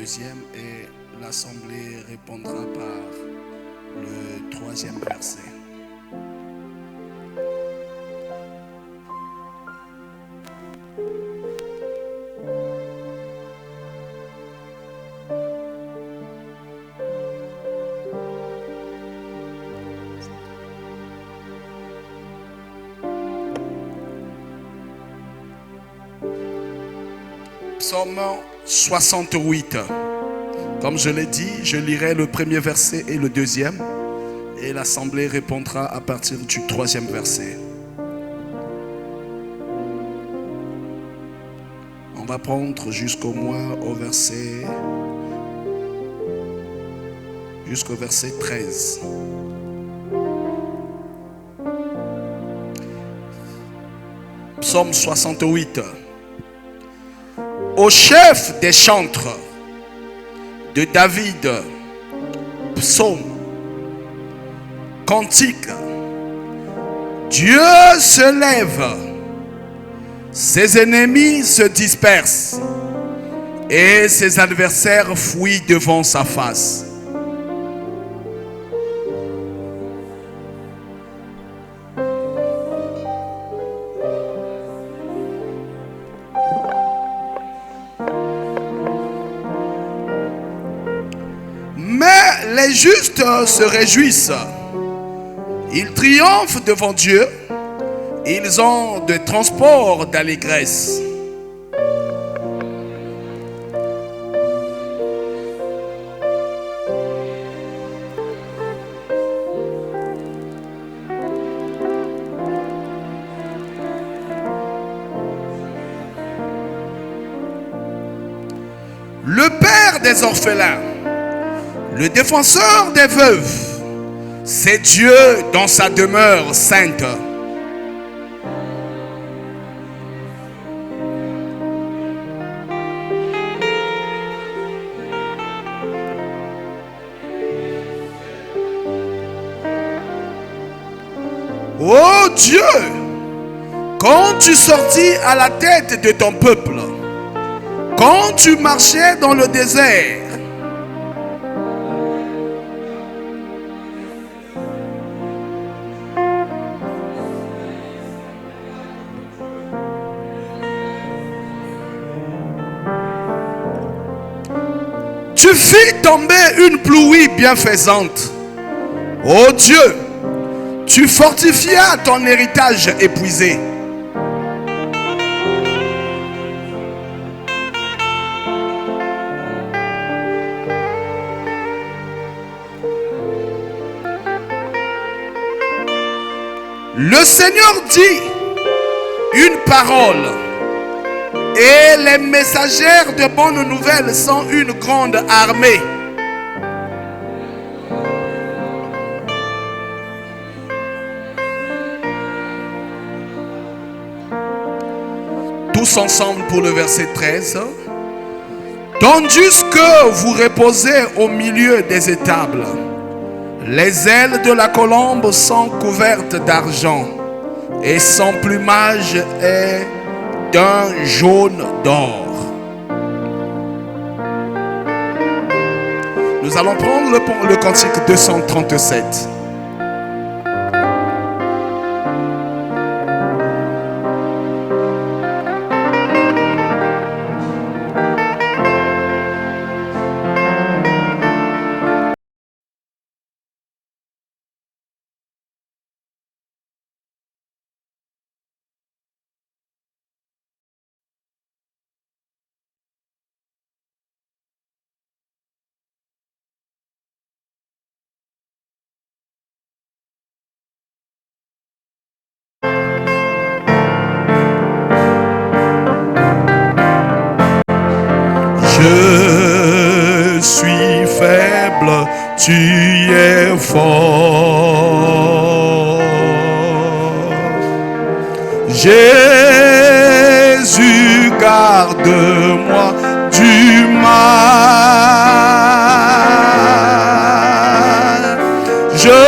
deuxième et l'assemblée répondra par le troisième verset. Psaume 68. Comme je l'ai dit, je lirai le premier verset et le deuxième. Et l'assemblée répondra à partir du troisième verset. On va prendre jusqu'au verset 13. Psaume 68. Au chef des chantres de David, psaume, cantique. Dieu se lève, ses ennemis se dispersent et ses adversaires fuient devant sa face. Les justes se réjouissent, ils triomphent devant Dieu, ils ont de transports d'allégresse. Le père des orphelins, le défenseur des veuves, c'est Dieu dans sa demeure sainte. Oh Dieu, quand tu sortis à la tête de ton peuple, quand tu marchais dans le désert, tu fis tomber une pluie bienfaisante. Ô Dieu, tu fortifias ton héritage épuisé. Le Seigneur dit une parole. Et les messagères de bonnes nouvelles sont une grande armée. Tous ensemble pour le verset 13. Tandis que vous reposez au milieu des étables, les ailes de la colombe sont couvertes d'argent et son plumage est d'un jaune d'or. Nous allons prendre le cantique 237. Je suis faible, tu es fort. Jésus, garde-moi du mal. Je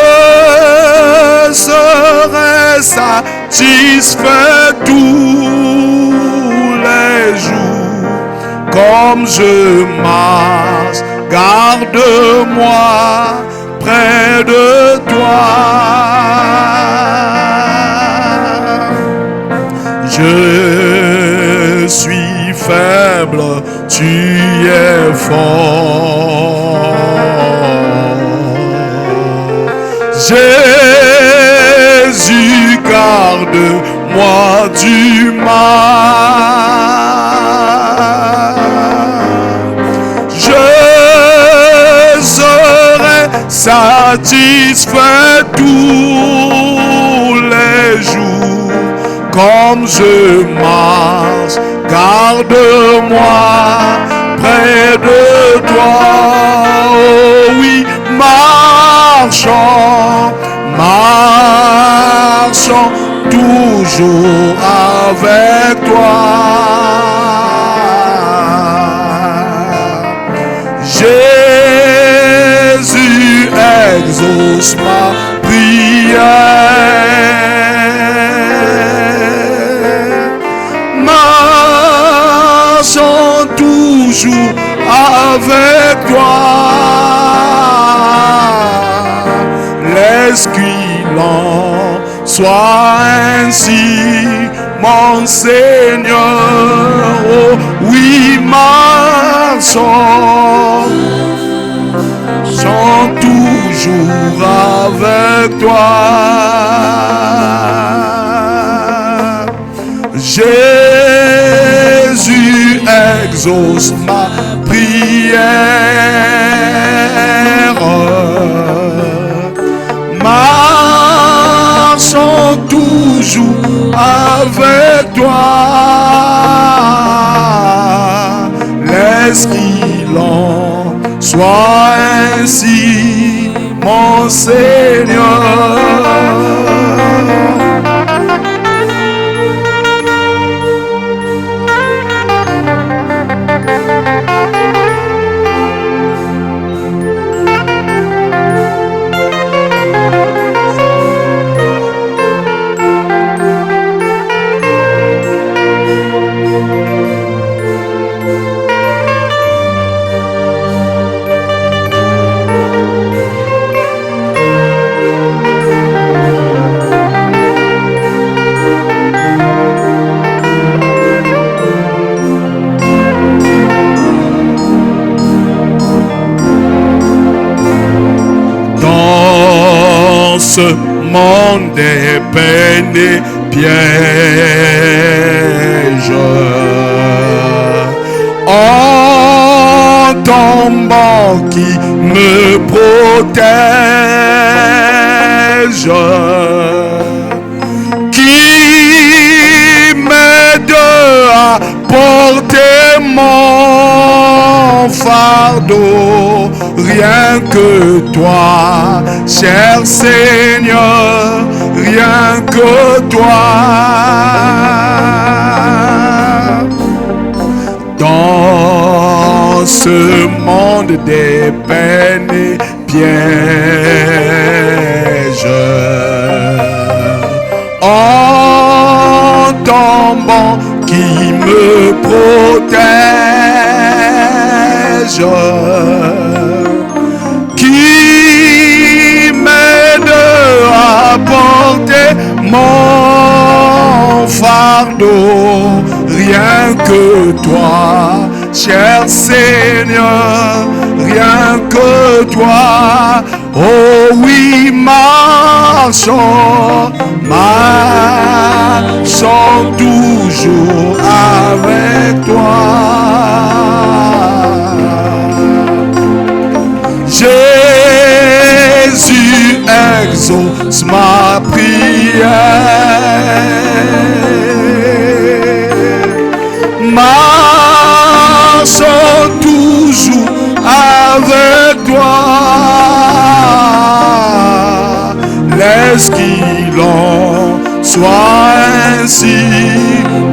serai satisfait tous les jours. Comme je marche garde-moi près de toi. Je suis faible, tu es fort. Jésus, garde-moi du mal. Je serai satisfait tous les jours. Comme je marche, garde-moi près de toi. Oh oui, marchons, marchons toujours avec toi. Jésus exauce ma prière. Marchons toujours avec toi. Laisse qu'il en soit ainsi, mon Seigneur. Oh oui, marchons, chante toujours avec toi. Jésus exauce ma prière. Marchons toujours avec toi. Laisse qu'il en soit ainsi, mon Seigneur. Ce monde des peines et pièges, en tombant qui me protège, qui m'aide à porter mon fardeau. Rien que toi, cher Seigneur, rien que toi. Dans ce monde des peines et pièges, en tombant qui me protège, porter mon fardeau. Rien que toi, cher Seigneur, rien que toi. Oh oui, marchons, marchons toujours avec toi. Jésus exauce ma prière. Marchons toujours avec toi. Laisse qu'il en soit ainsi,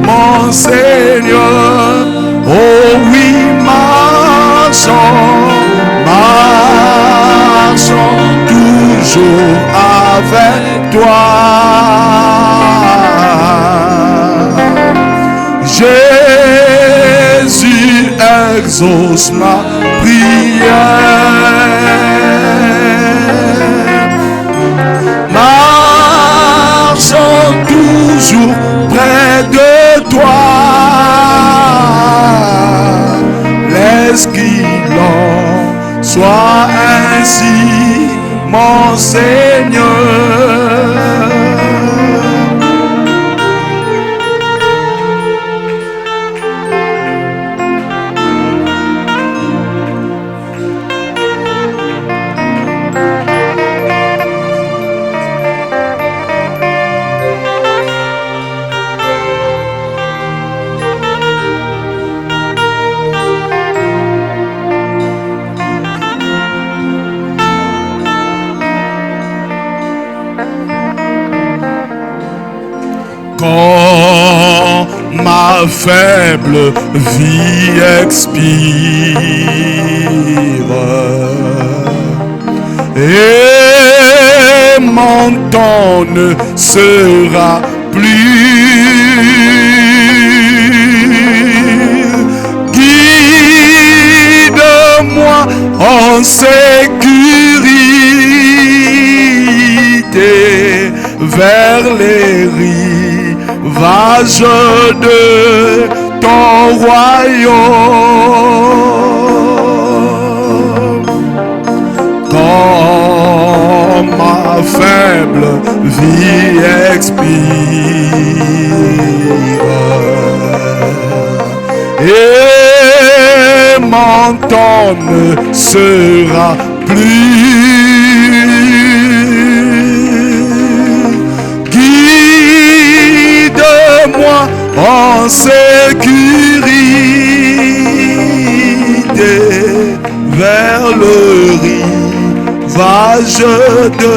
mon Seigneur. Oh oui, marchons, marchons toujours avec toi. Jésus exauce ma prière. Marchons toujours près de toi. Laisse qu'il en soit ainsi, mon Seigneur. Quand ma faible vie expire et mon temps ne sera plus, guide-moi en sécurité vers les rivages de ton royaume. Quand ma faible vie expire et mon temps ne sera plus, guide-moi en sécurité vers le rivage de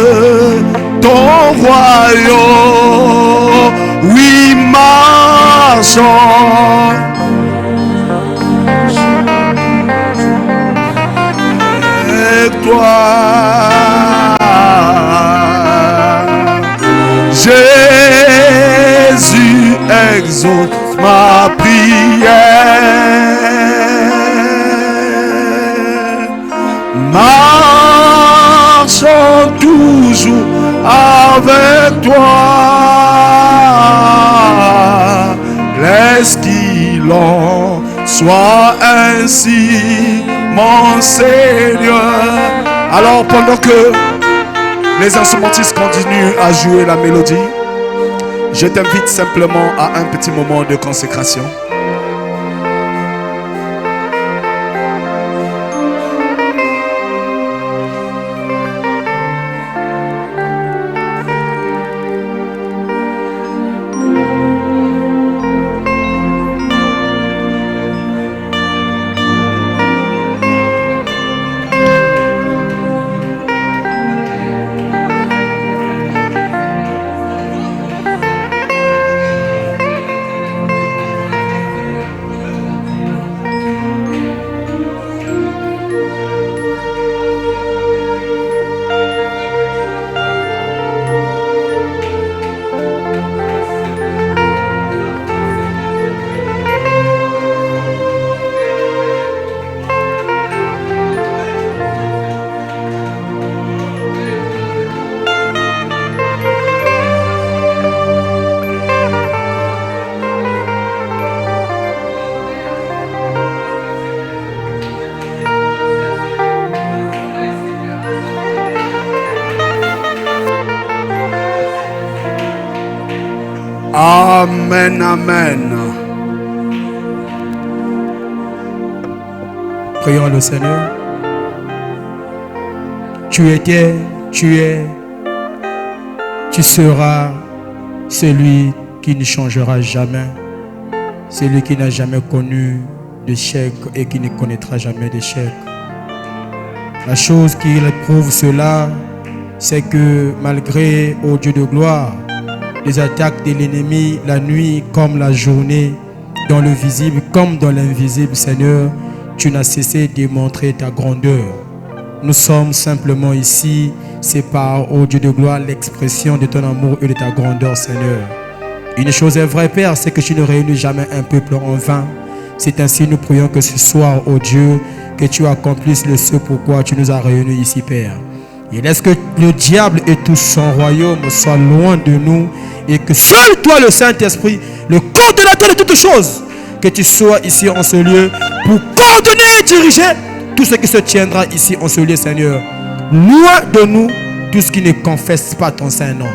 ton royaume. Oui, marchons avec toi. Jésus exauce ma prière. Marchons toujours avec toi. Laisse qu'il en soit ainsi, mon Seigneur. Alors pendant que les instrumentistes continuent à jouer la mélodie, je t'invite simplement à un petit moment de consécration. Amen, amen. Prions le Seigneur. Tu étais, tu es, tu seras celui qui ne changera jamais, celui qui n'a jamais connu d'échec et qui ne connaîtra jamais d'échec. La chose qui prouve cela, c'est que malgré, ô Dieu de gloire, les attaques de l'ennemi, la nuit comme la journée, dans le visible comme dans l'invisible, Seigneur, tu n'as cessé de montrer ta grandeur. Nous sommes simplement ici, c'est par, ô Dieu de gloire, l'expression de ton amour et de ta grandeur, Seigneur. Une chose est vraie, Père, c'est que tu ne réunis jamais un peuple en vain. C'est ainsi nous prions que ce soir, ô Dieu, que tu accomplisses le ce pourquoi tu nous as réunis ici, Père. Et laisse que le diable et tout son royaume soient loin de nous et que seul toi, le Saint-Esprit, le coordonnateur de toutes choses, que tu sois ici en ce lieu pour coordonner et diriger tout ce qui se tiendra ici en ce lieu, Seigneur. Loin de nous tout ce qui ne confesse pas ton Saint-Nom.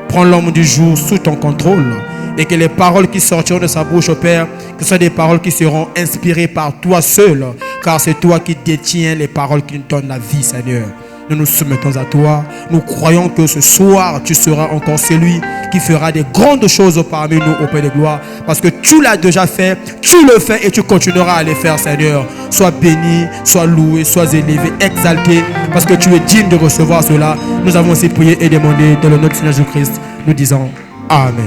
Prends l'homme du jour sous ton contrôle et que les paroles qui sortiront de sa bouche, Père, que ce soit des paroles qui seront inspirées par toi seul, car c'est toi qui détiens les paroles qui nous donnent la vie, Seigneur. Nous nous soumettons à toi. Nous croyons que ce soir, tu seras encore celui qui fera des grandes choses parmi nous, au Père de gloire. Parce que tu l'as déjà fait, tu le fais et tu continueras à les faire, Seigneur. Sois béni, sois loué, sois élevé, exalté. Parce que tu es digne de recevoir cela. Nous avons aussi prié et demandé dans le nom de Seigneur Jésus-Christ. Nous disons Amen.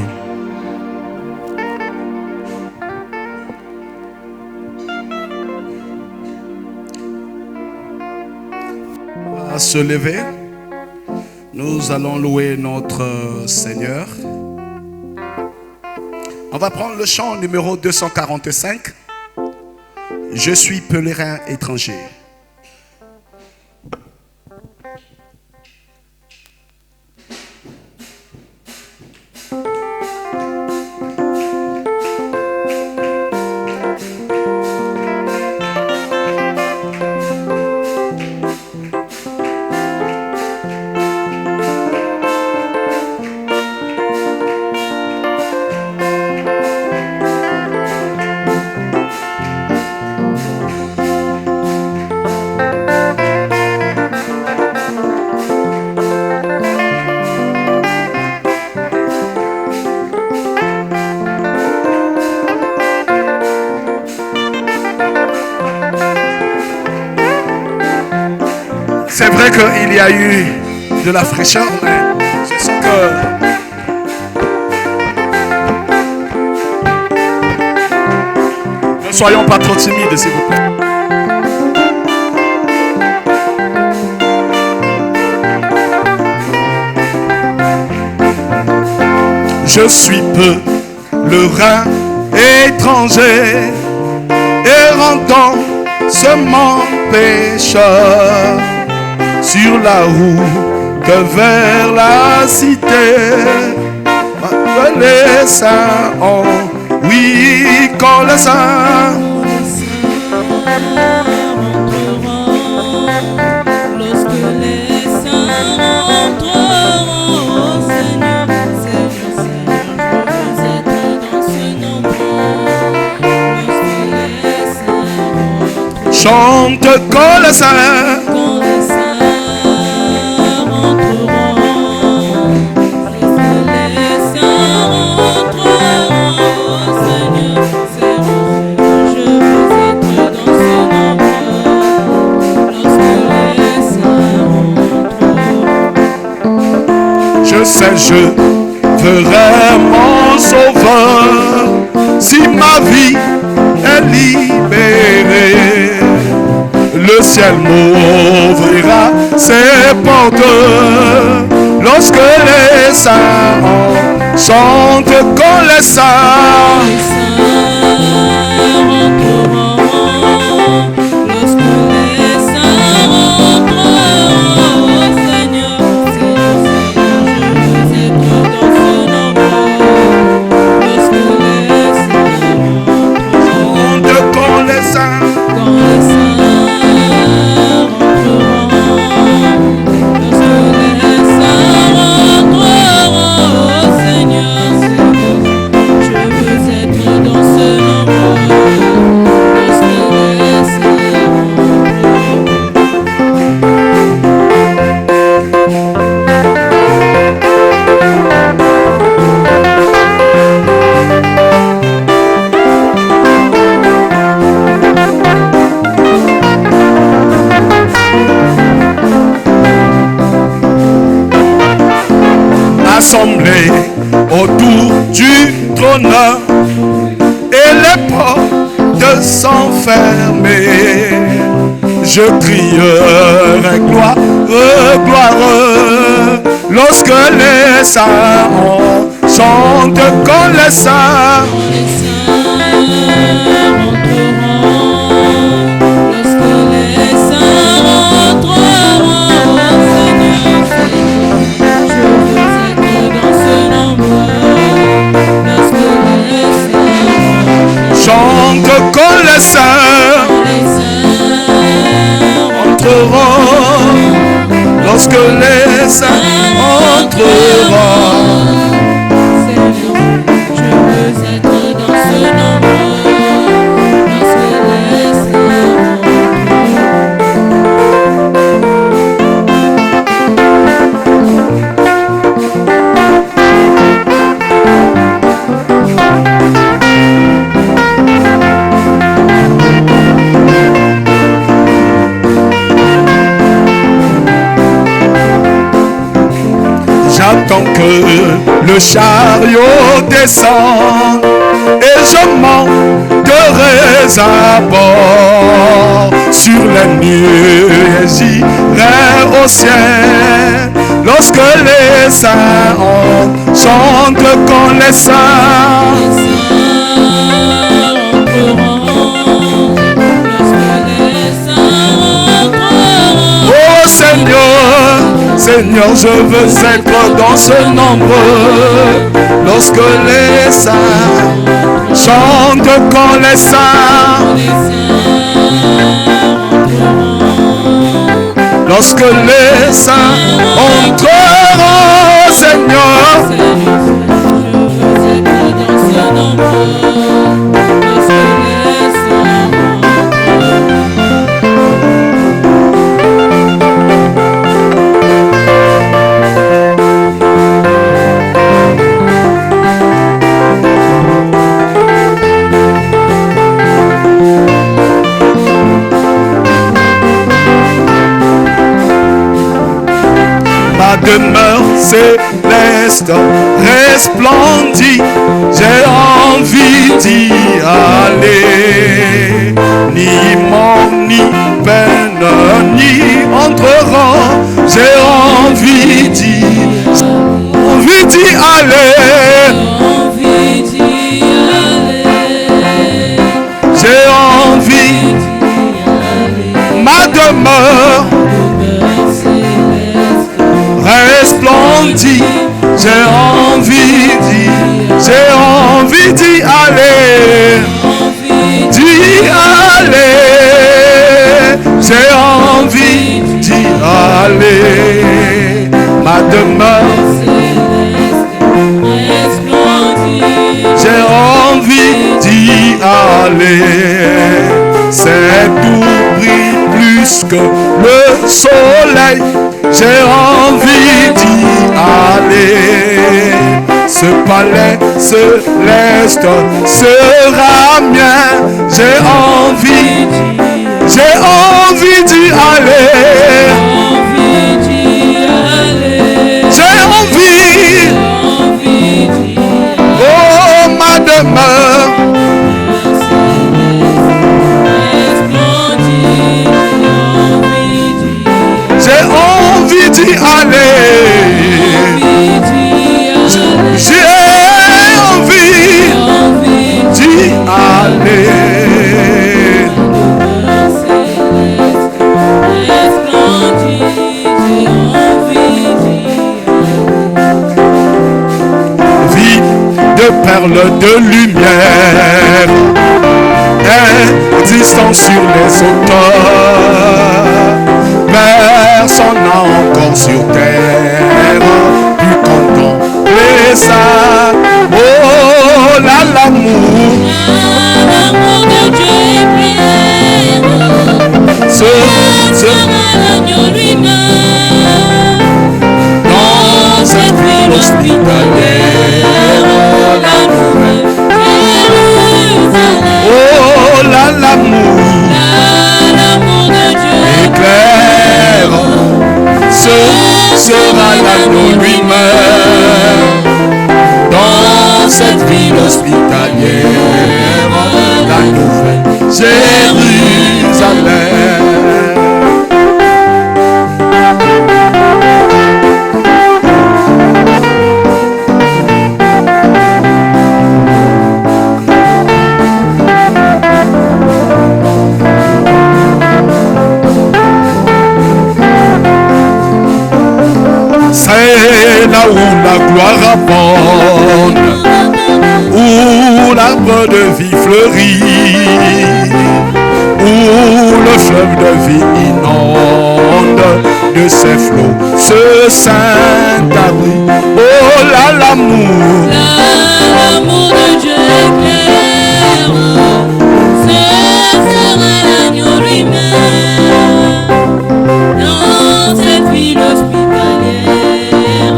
À se lever, nous allons louer notre Seigneur. On va prendre le chant numéro 245. Je suis pèlerin étranger. C'est vrai qu'il y a eu de la fraîcheur, mais je sens que ne soyons pas trop timides, s'il vous plaît. Je suis pèlerin étranger, errant semant pécheur, sur la route vers la cité. Les saints, oh, oui, quand les saints lorsque les saints rentreront, Seigneur, Seigneur, Seigneur, je veux être dans ce nombre. Lorsque les saints rentreront, chante quand les saints. Je sais, je ferai mon sauveur si ma vie est libérée. Le ciel m'ouvrira ses portes lorsque les saints chantent comme les saints. Assemblés autour du trône et les portes sont fermées. Je crierai gloire, gloire lorsque les saints chantent comme les saints. lorsque les saints entreront. Seigneur, je veux être dans ce nombre. Lorsque les saints J'attends que le chariot descende et je monterai à bord. Sur les nuées j'irai au ciel. Lorsque les saints chantent quand les saints oh Seigneur, je veux être dans ce nombre. Lorsque les saints chantent quand les saints, lorsque les saints entreront, Seigneur, demeure céleste resplendit, j'ai envie d'y aller. Ni mort, ni peine, ni entrerant, j'ai envie d'y aller. J'ai envie, ma demeure resplendit, j'ai envie d'y aller, j'ai envie d'y aller, ma demeure, j'ai envie d'y aller, c'est tout brille plus que le soleil. J'ai envie d'y aller. Ce palais céleste sera mien. J'ai envie d'y aller. J'ai envie. Oh, ma demeure. J'ai envie d'y aller. J'ai envie d'y aller. Vie de perles de lumière existant sur les hauteurs. Personne n'a encore sur terre pu contempler ça. Oh là l'amour, l'amour de Dieu est plein. ce l'agneau lui-même. dans cette ville hospitalière, La nouvelle Jérusalem. oh là l'amour L'amour de Dieu éclaire, ce sera l'agneau lui-même. Dans cette ville hospitalière, la nouvelle Jérusalem. C'est là où la gloire abonde, où l'arbre de vie fleurit, où le fleuve de vie inonde de ses flots ce saint abri. Oh là, l'amour. L'amour de Dieu est clair. Ce sera l'agneau lui-même. Dans cette ville hospitalière,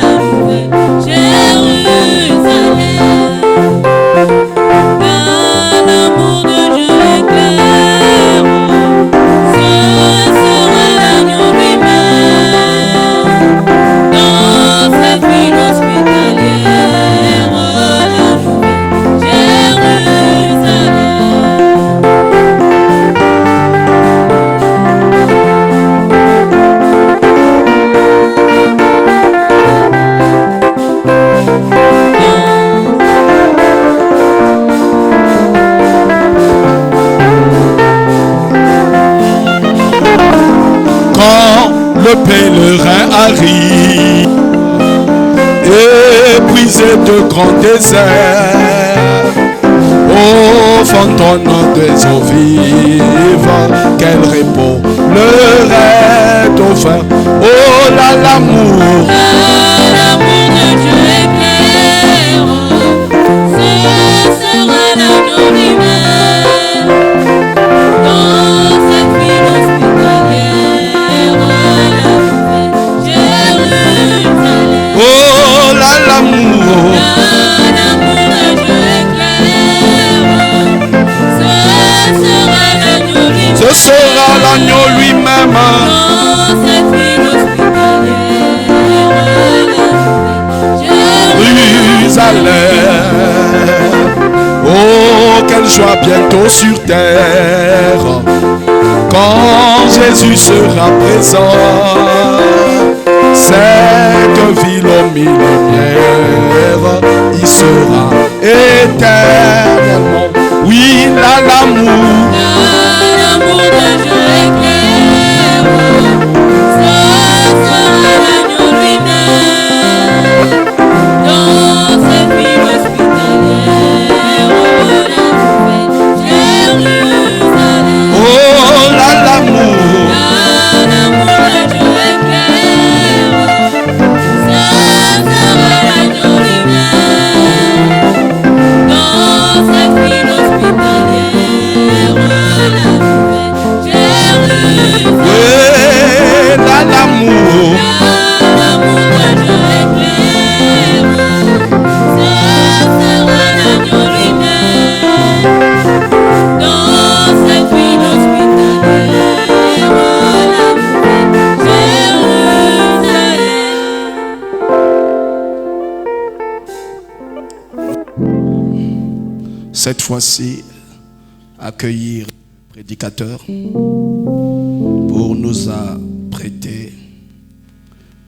la nouvelle Jérusalem. L'amour de Dieu est clair. Ce sera l'agneau lui-même. Dans cette ville hospitalière, la nouvelle Jérusalem. Quand le pèlerin arrive, épuisé de grands déserts, au fantôme des eaux vives, quel repos leur est offert. Oh là, l'amour. L'amour de Dieu est clair. Ce sera l'agneau lui-même. Dans cette ville hospitalière, la nouvelle Jérusalem. Oh là, l'amour. L'amour de Dieu est clair. Ce sera l'agneau lui-même. Ce sera l'agneau lui-même. Dans cette ville hospitalière, la nouvelle Jérusalem. Oh, quelle joie bientôt sur terre, quand Jésus sera présent. Cette ville au millénaire, il sera éternellement. Oui, là, l'amour. L'amour de Dieu est clair. Ce sera l'agneau lui-même. Dans cette ville hospitalière, la nouvelle Jérusalem. Oh là, l'amour. L'amour de Dieu est clair. Ce sera l'agneau lui-même. Dans cette ville hospitalière, la nouvelle Jérusalem. Oui, là, l'amour. L'amour de Dieu est clair. Ce sera l'agneau lui-même. Dans cette ville hospitalière, la nouvelle Jérusalem. Cette fois-ci, accueillir le prédicateur pour nous apprêter,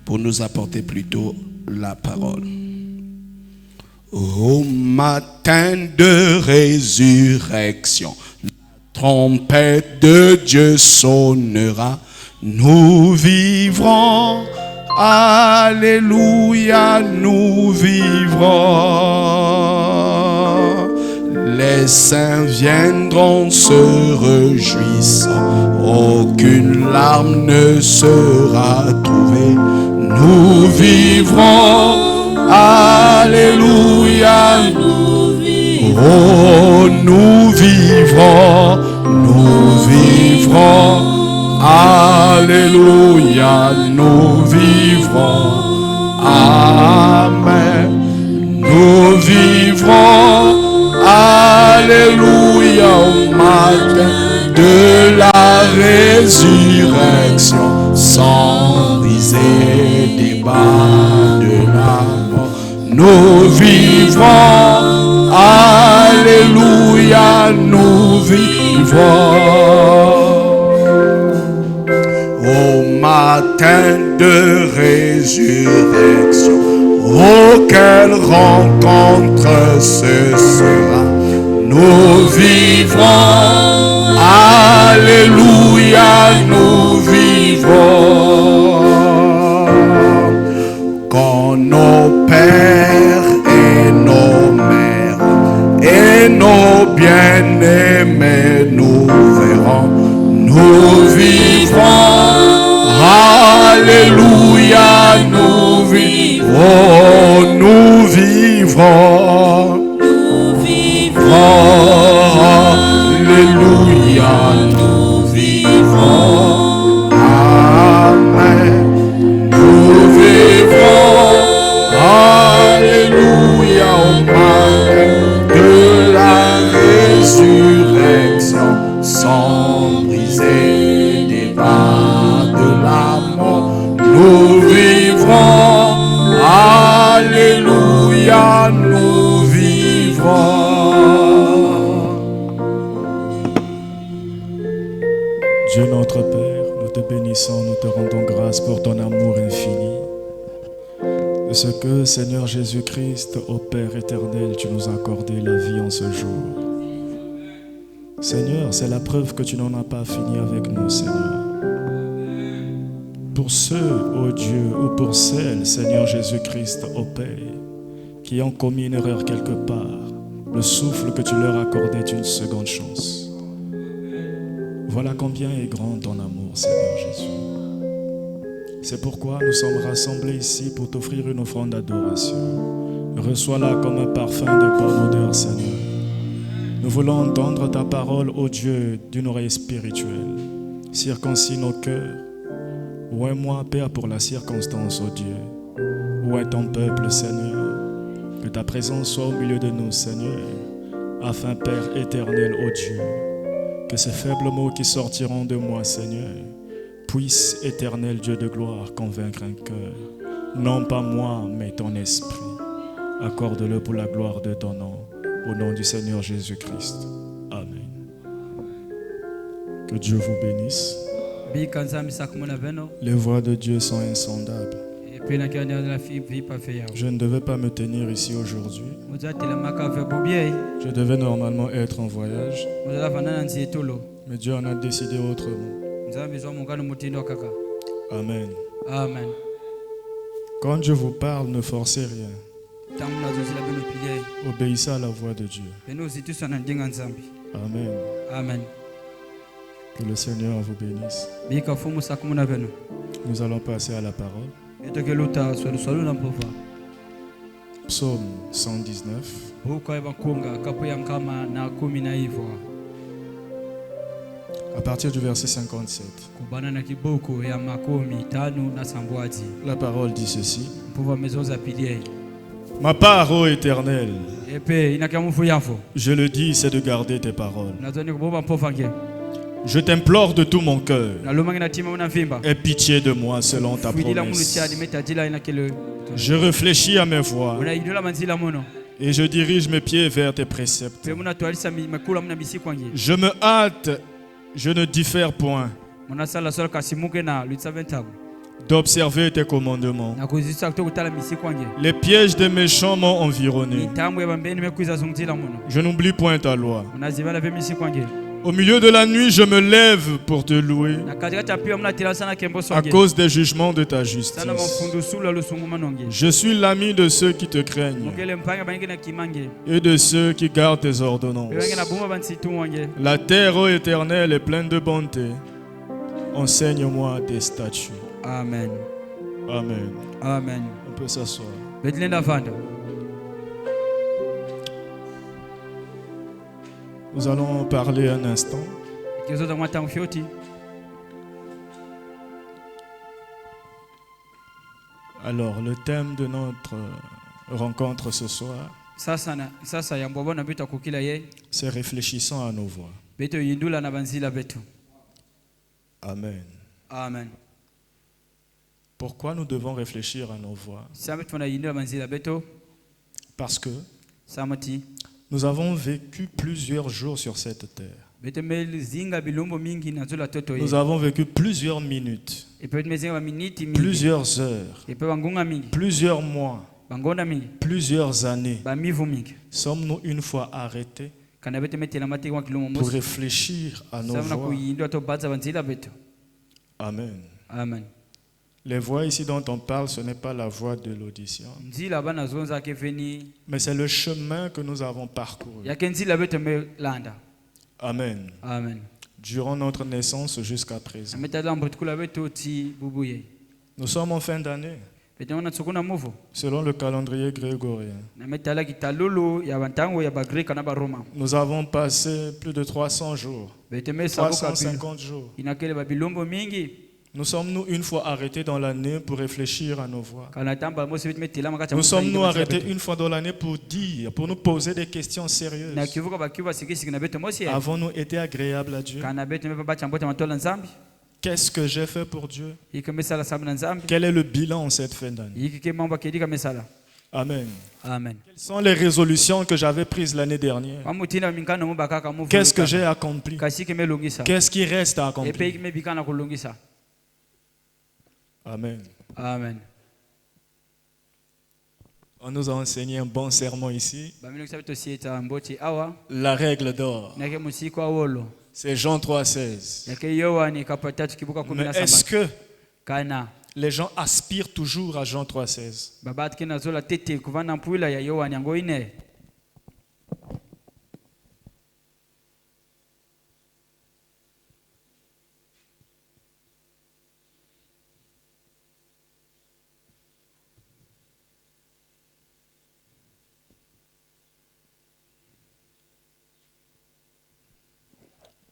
pour nous apporter plutôt la parole. Au matin de résurrection, la trompette de Dieu sonnera, nous vivrons, alléluia, nous vivrons. Les saints viendront se réjouissant, aucune larme ne sera trouvée. Nous vivrons, alléluia, Nous vivons, oh, nous vivrons, alléluia, nous vivrons, amen, nous vivrons, alléluia, au matin de la résurrection, sans risée des bas de la mort. Nous vivrons, alléluia, nous vivrons. Au matin de résurrection, oh, quelle rencontre ce sera. Nous vivrons, alléluia, nous vivrons. Quand nos pères et nos mères et nos bien-aimés nous verront, nous vivrons, alléluia. Oh, nous vivrons. Nous vivrons. Alléluia. Nous vivrons. Amen. Nous vivrons. Alléluia. Au matin de la résurrection, sans briser des bas de la mort. Nous vivrons. Alléluia. Nous vivrons. Dieu notre Père, nous te bénissons, nous te rendons grâce pour ton amour infini. De ce que, Seigneur Jésus-Christ, ô Père éternel, tu nous as accordé la vie en ce jour. Seigneur, c'est la preuve que tu n'en as pas fini avec nous, Seigneur. Pour ceux, ô Dieu, ou pour celles, Seigneur Jésus-Christ, ô Père, qui ont commis une erreur quelque part, le souffle que tu leur accordais est une seconde chance. Voilà combien est grand ton amour, Seigneur Jésus. C'est pourquoi nous sommes rassemblés ici pour t'offrir une offrande d'adoration. Reçois-la comme un parfum de bonne odeur, Seigneur. Nous voulons entendre ta parole, ô Dieu, d'une oreille spirituelle. Circoncis nos cœurs. Où est moi, Père, pour la circonstance, ô Dieu? Où est ton peuple, Seigneur? Que ta présence soit au milieu de nous, Seigneur, afin, Père éternel, ô Dieu, que ces faibles mots qui sortiront de moi, Seigneur, puissent, éternel Dieu de gloire, convaincre un cœur. Non pas moi, mais ton esprit. Accorde-le pour la gloire de ton nom, au nom du Seigneur Jésus-Christ. Amen. Que Dieu vous bénisse. Les voies de Dieu sont insondables. Je ne devais pas me tenir ici aujourd'hui. Je devais normalement être en voyage. Mais Dieu en a décidé autrement. Amen. Amen. Quand je vous parle, ne forcez rien. Obéissez à la voix de Dieu. Amen. Amen. Que le Seigneur vous bénisse. Nous allons passer à la parole. Psaume 119. À partir du verset 57. La parole dit ceci. Ma part, ô Éternel, je le dis, c'est de garder tes paroles. Je t'implore de tout mon cœur. Aie pitié de moi selon ta promesse. Je réfléchis à mes voies et je dirige mes pieds vers tes préceptes. Je me hâte, je ne diffère point d'observer tes commandements. Les pièges des méchants m'ont environné. Je n'oublie point ta loi. Au milieu de la nuit, je me lève pour te louer à cause des jugements de ta justice. Je suis l'ami de ceux qui te craignent et de ceux qui gardent tes ordonnances. La terre, ô Éternel, est pleine de bonté. Enseigne-moi tes statuts. Amen. Amen. Amen. On peut s'asseoir. Nous allons parler un instant alors le thème de notre rencontre ce soir, c'est réfléchissant à nos voix. Amen. Amen. Pourquoi nous devons réfléchir à nos voix? Parce que nous avons vécu plusieurs jours sur cette terre. Nous avons vécu plusieurs minutes, plusieurs heures, plusieurs mois, plusieurs années. Sommes-nous une fois arrêtés pour réfléchir à nos voix? Amen. Amen. Les voix ici dont on parle, ce n'est pas la voix de l'audition, mais c'est le chemin que nous avons parcouru. Amen. Amen. Durant notre naissance jusqu'à présent. Nous sommes en fin d'année. Bete wana tsukuna muvu. selon le calendrier grégorien. Na metala kitalulu ya bantango ya bagreka na baroma. Nous avons passé plus de 300 jours, Bete mesa boka 350 jours. inakele babilombo mingi. Nous sommes-nous une fois arrêtés dans l'année pour réfléchir à nos voies? Kana tamba mosi bete metela makacha. Nous sommes-nous arrêtés une fois dans l'année pour dire, pour nous poser des questions sérieuses? Na kivuka bakiwa sikisi na bete mosi. Avons-nous été agréables à Dieu? Kana bete mepa bacha mbote matola nzambi. Qu'est-ce que j'ai fait pour Dieu? Yike mesala sabu na nzambi. Quel est le bilan en cette fin d'année? Yike ke mamba kedika mesala. Amen. Amen. Quelles sont les résolutions que j'avais prises l'année dernière? Wamutina minkano mubaka muvu. Qu'est-ce que j'ai accompli? Kasike melungisa. Qu'est-ce qui reste à Epe accomplir? yike mebikana kulungisa. Amen. Amen. On nous a enseigné un bon sermon ici. Bamilungisa beto sieta mboti awa. La règle d'or, Nake musiko awolo. c'est Jean 3,16. Yake Yohani kapatatu kibuka Mais 17. est-ce que Kana les gens aspirent toujours à Jean 3,16? babat kina zola tete kuvana mpwila ya Yohani yango ine.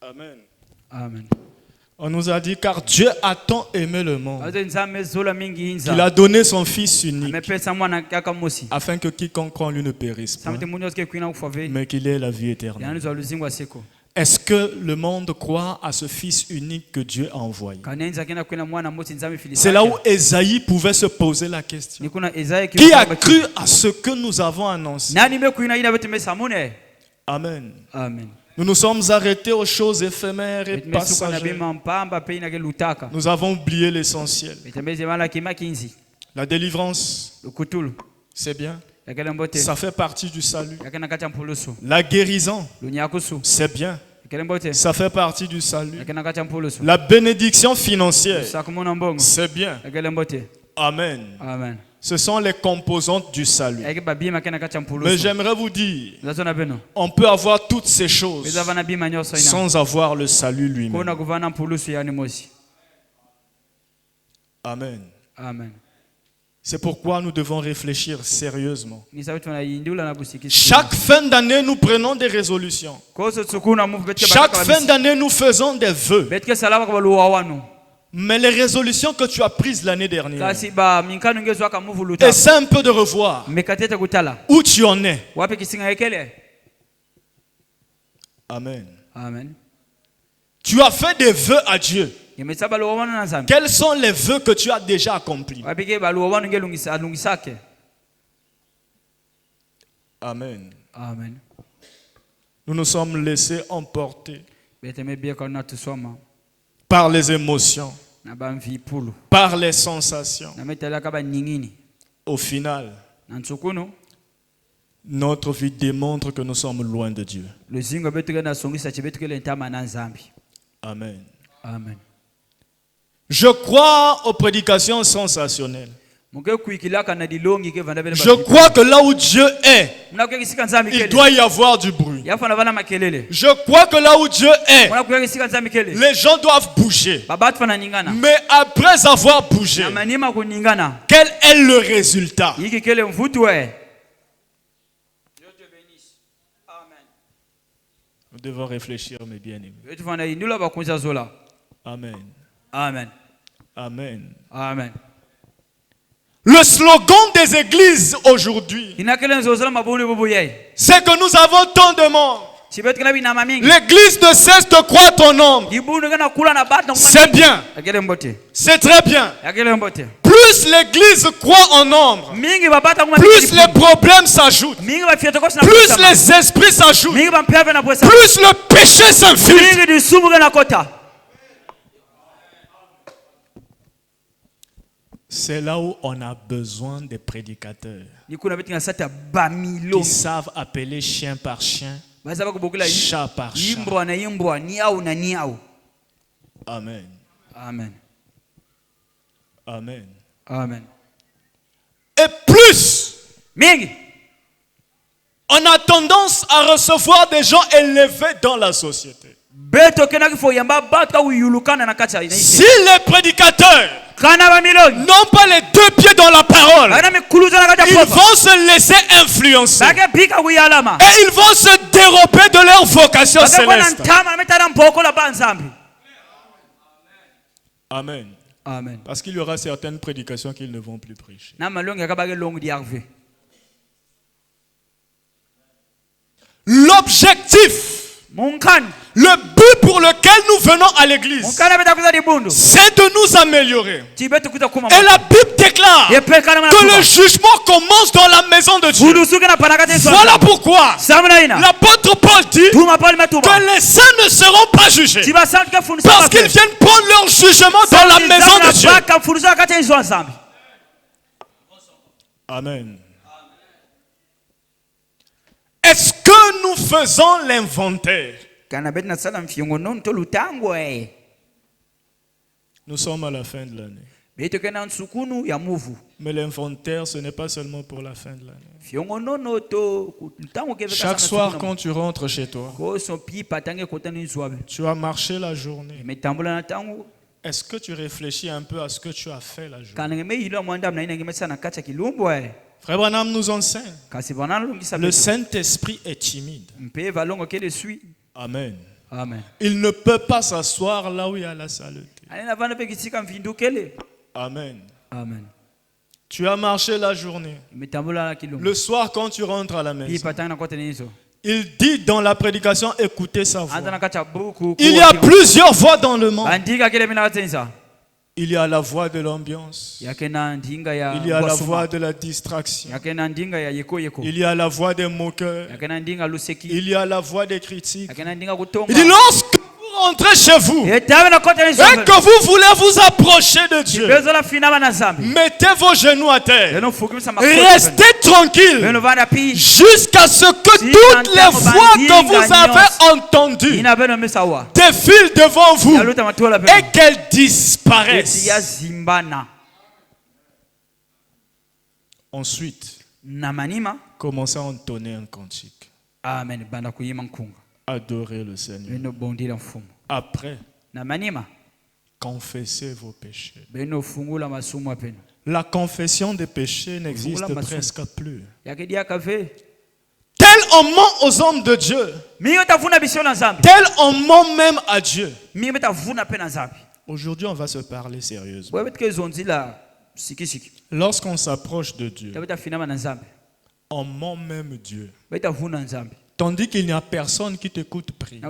Amen. Amen. On nous a dit, car Dieu a tant aimé le monde Azo nzambe zola mingi inza. qu'il a donné son Fils unique, Amepesa mwana kaka mosi. afin que quiconque croit en lui ne périsse pas, Samete munyo ske kuina kufave. mais qu'il ait la vie éternelle. Yani zo luzingwa seko. Est-ce que le monde croit à ce Fils unique que Dieu a envoyé? Kanenza kena kuina mwana mosi nzambe filisa. C'est là où Ésaïe pouvait se poser la question. Nikuna Isaiah Qui a cru à ce que nous avons annoncé? Nani me kuina ina betu mesamune. Amen. Amen. Nous nous sommes arrêtés aux choses éphémères et Betu mesuka na passagères. bima mpamba pe ina ke lutaka. Nous avons oublié l'essentiel. Betu meze mala kima kinzi. La délivrance, Lukutulu. c'est bien. Yakele mbote. Ça fait partie du salut. Yakena kacha mpulusu. La guérison, Lunyakusu. c'est bien. Yakele mbote. Ça fait partie du salut. Yakena kacha mpulusu. La bénédiction financière, Sakumona mbongo. c'est bien. Yakele mbote. Amen. Amen. Ce sont les composantes du salut. Yake babima kena kacha Mais mpulusu. j'aimerais vous dire, Lazona beno. on peut avoir toutes ces choses Beza vana bima nyoso ina. sans avoir le salut lui-même. Kona kuvana mpulusu yani mosi. Amen. Amen. C'est pourquoi nous devons réfléchir sérieusement. Ni sababu tunaindula na busiki. Chaque fin d'année, nous prenons des résolutions. Koso tsukuna mu betke Chaque baraka fin d'année, nous faisons des vœux. betke salama kwa luwa wanu. Mais les résolutions que tu as prises l'année dernière, Kasi ba minkanu ngezo aka muvu luta. essaie un peu de revoir Mekatete kutala. où tu en es. Wapi kisinga yekele? Amen. Amen. Tu as fait des vœux à Dieu. Yemetsaba luwa wanu na nzambi. Quels sont les vœux que tu as déjà accomplis? Wapi ke ba luwa wanu ngelungisa alungisake. Amen. Amen. Nous nous sommes laissés emporter Beteme bia kana tusoma par les émotions, na ba mvi pulu. par les sensations. Na metala kaba nyingini. Au final, Na ntsukunu notre vie démontre que nous sommes loin de Dieu. luzingo betuke na songisa chibetuke le ntama na nzambi. Amen. Amen. Je crois aux prédications sensationnelles. Muke kuikilaka na dilongi ke vanda bele Je crois que là où Dieu est, Muna kukisika nzambi il kele. doit y avoir du bruit. Yafa na vana makelele. Je crois que là où Dieu est, Muna kukisika nzambi kele. les gens doivent bouger. Babatu fana ningana. Mais après avoir bougé, Na manima kuningana. quel est le résultat? Yiki kele mvutu we. Dieu te bénisse. Amen. Nous devons réfléchir, mes bien-aimés. Wetu fana indula bakunza zola. Amen. Amen. Amen. Amen. Le slogan des églises aujourd'hui, Inakele nzozola mabuni bubu yeye. c'est que nous avons tant de monde. Chibetu kana bina mamingi. L'église ne cesse de croître en nombre. Ibunu kana kula na batu. C'est bien. Yakele mbote. C'est très bien. Yakele mbote. Plus l'église croît en nombre, Mingi babata kuma. plus les problèmes s'ajoutent, mingi bafieto kosi na. plus les esprits s'ajoutent, mingi bampeve na pwesa. plus le péché s'infiltre. Mingi disumu kana kota. C'est là où on a besoin des prédicateurs Nikuna beti ngasata ba milo. qui savent appeler chien par chien, Bazaba kubukula chat par chat. imbwa na imbwa, niau na niau. Amen. Amen. Amen. Amen. Et plus, Mingi. on a tendance à recevoir des gens élevés dans la société. Si les prédicateurs n'ont pas les deux pieds dans la parole, ils vont se laisser influencer. Et ils vont se dérober de leur vocation céleste. Amen. Amen. Parce qu'il y aura certaines prédications qu'ils ne vont plus prêcher. L'objectif, le but pour lequel nous venons à l'église, c'est de nous améliorer. Et la Bible déclare que le jugement commence dans la maison de Dieu. Voilà pourquoi l'apôtre Paul dit que les saints ne seront pas jugés parce qu'ils viennent prendre leur jugement dans la maison de Dieu. Amen. Est-ce que nous faisons l'inventaire? Nous sommes à la fin de l'année. Mais l'inventaire, ce n'est pas seulement pour la fin de l'année. Chaque soir, quand tu rentres chez toi, tu as marché la journée. Est-ce que tu réfléchis un peu à ce que tu as fait la journée? Frère Branham nous enseigne. Le Saint-Esprit est timide. Amen. Amen. Il ne peut pas s'asseoir là où il y a la saleté. Amen. Amen. Tu as marché la journée. Le soir, quand tu rentres à la maison, il dit dans la prédication, écoutez sa voix. Il y a plusieurs voix dans le monde. Il y a la voix de l'ambiance. Il y a la voix de la distraction. Il y a la voix des moqueurs. Il y a la voix des critiques. Il dit lorsque vous rentrez chez vous et que vous voulez vous approcher de Dieu, mettez vos genoux à terre. Restez tranquille jusqu'à ce que toutes les voix que vous avez entendues défilent devant vous et qu'elles disparaissent. Ensuite, commencez à entonner un cantique. Adorez le Seigneur. Après, confessez vos péchés. La confession des péchés n'existe presque plus. Tel on ment aux hommes de Dieu, tel on ment même à Dieu. Aujourd'hui, on va se parler sérieusement. Lorsqu'on s'approche de Dieu, on ment même Dieu. Tandis qu'il n'y a personne qui t'écoute prier.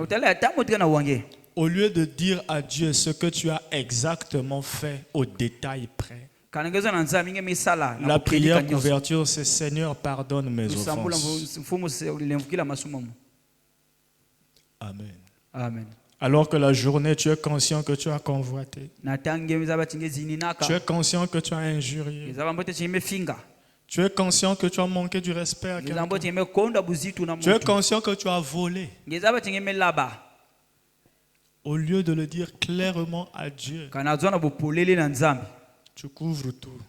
Au lieu de dire à Dieu ce que tu as exactement fait au détail près. La prière d'ouverture, c'est Seigneur, pardonne mes offenses. Amen. Amen. Alors que la journée, tu es conscient que tu as convoité. Tu es conscient que tu as injurié. Tu es conscient que tu as manqué du respect à quelqu'un. Tu es conscient que tu as volé. Au lieu de le dire clairement à Dieu, tu couvres tout.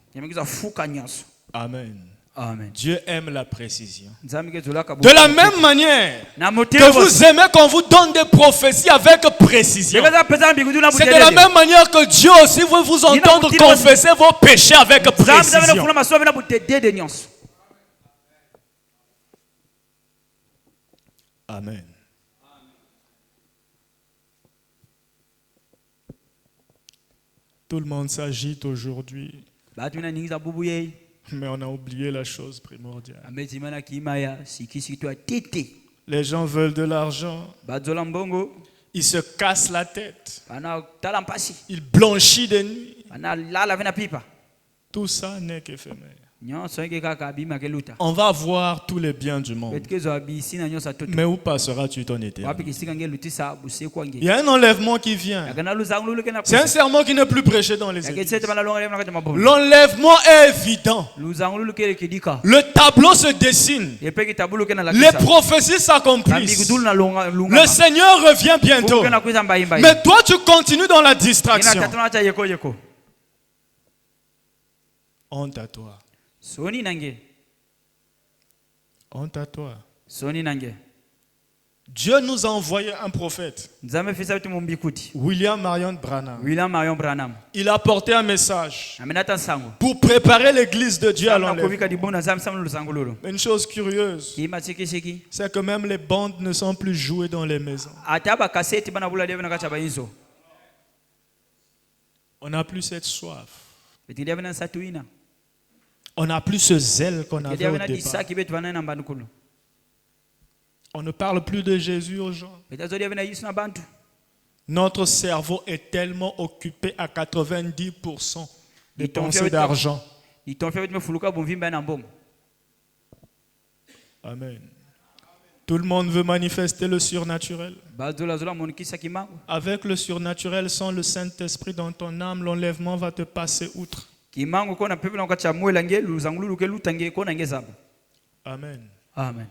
Amen. Amen. Dieu aime la précision. De la même manière que vous aimez qu'on vous donne des prophéties avec précision, c'est de la même manière que Dieu aussi veut vous entendre confesser vos péchés avec précision. Amen. Tout le monde s'agite aujourd'hui, mais on a oublié la chose primordiale. Les gens veulent de l'argent. Ils se cassent la tête. Ils blanchissent de nuit. Tout ça n'est qu'éphémère. On va avoir tous les biens du monde. Mais où passeras-tu ton éternité? Il y a un enlèvement qui vient. C'est un sermon qui n'est plus prêché dans les églises. L'enlèvement est évident. Le tableau se dessine. Les prophéties s'accomplissent. Le Seigneur revient bientôt. Mais toi, tu continues dans la distraction. Honte à toi. Honte à toi. Dieu nous a envoyé un prophète, nzambe fisa bitu mumbikuti William Marion Branham. William Marion Branham Il a apporté un message amenata nsango pour préparer l'église de Dieu à l'enlèvement. nakobika dibona nzambe samu lusango lolo Mais une chose curieuse, kima chiki c'est que même les bandes ne sont plus jouées dans les maisons. ata ba cassette bana bula devena kacha bayinzo On n'a plus cette soif. beti devena satuina On n'a plus ce zèle qu'on avait au devena départ. disaki betu bana na mbanukulu On ne parle plus de Jésus aux gens. betazo devena yisu na bantu Notre cerveau est tellement occupé à 90% des pensées d'argent. itonfia betu mefuluka bomvimba na mbongo Amen. Tout le monde veut manifester le surnaturel. bazola zola monikisa kimango Avec le surnaturel, sans le Saint-Esprit dans ton âme, l'enlèvement va te passer outre. kimango kona pepe na kacha mwela nge lusango luluke lutange kona ngezabo Amen. amen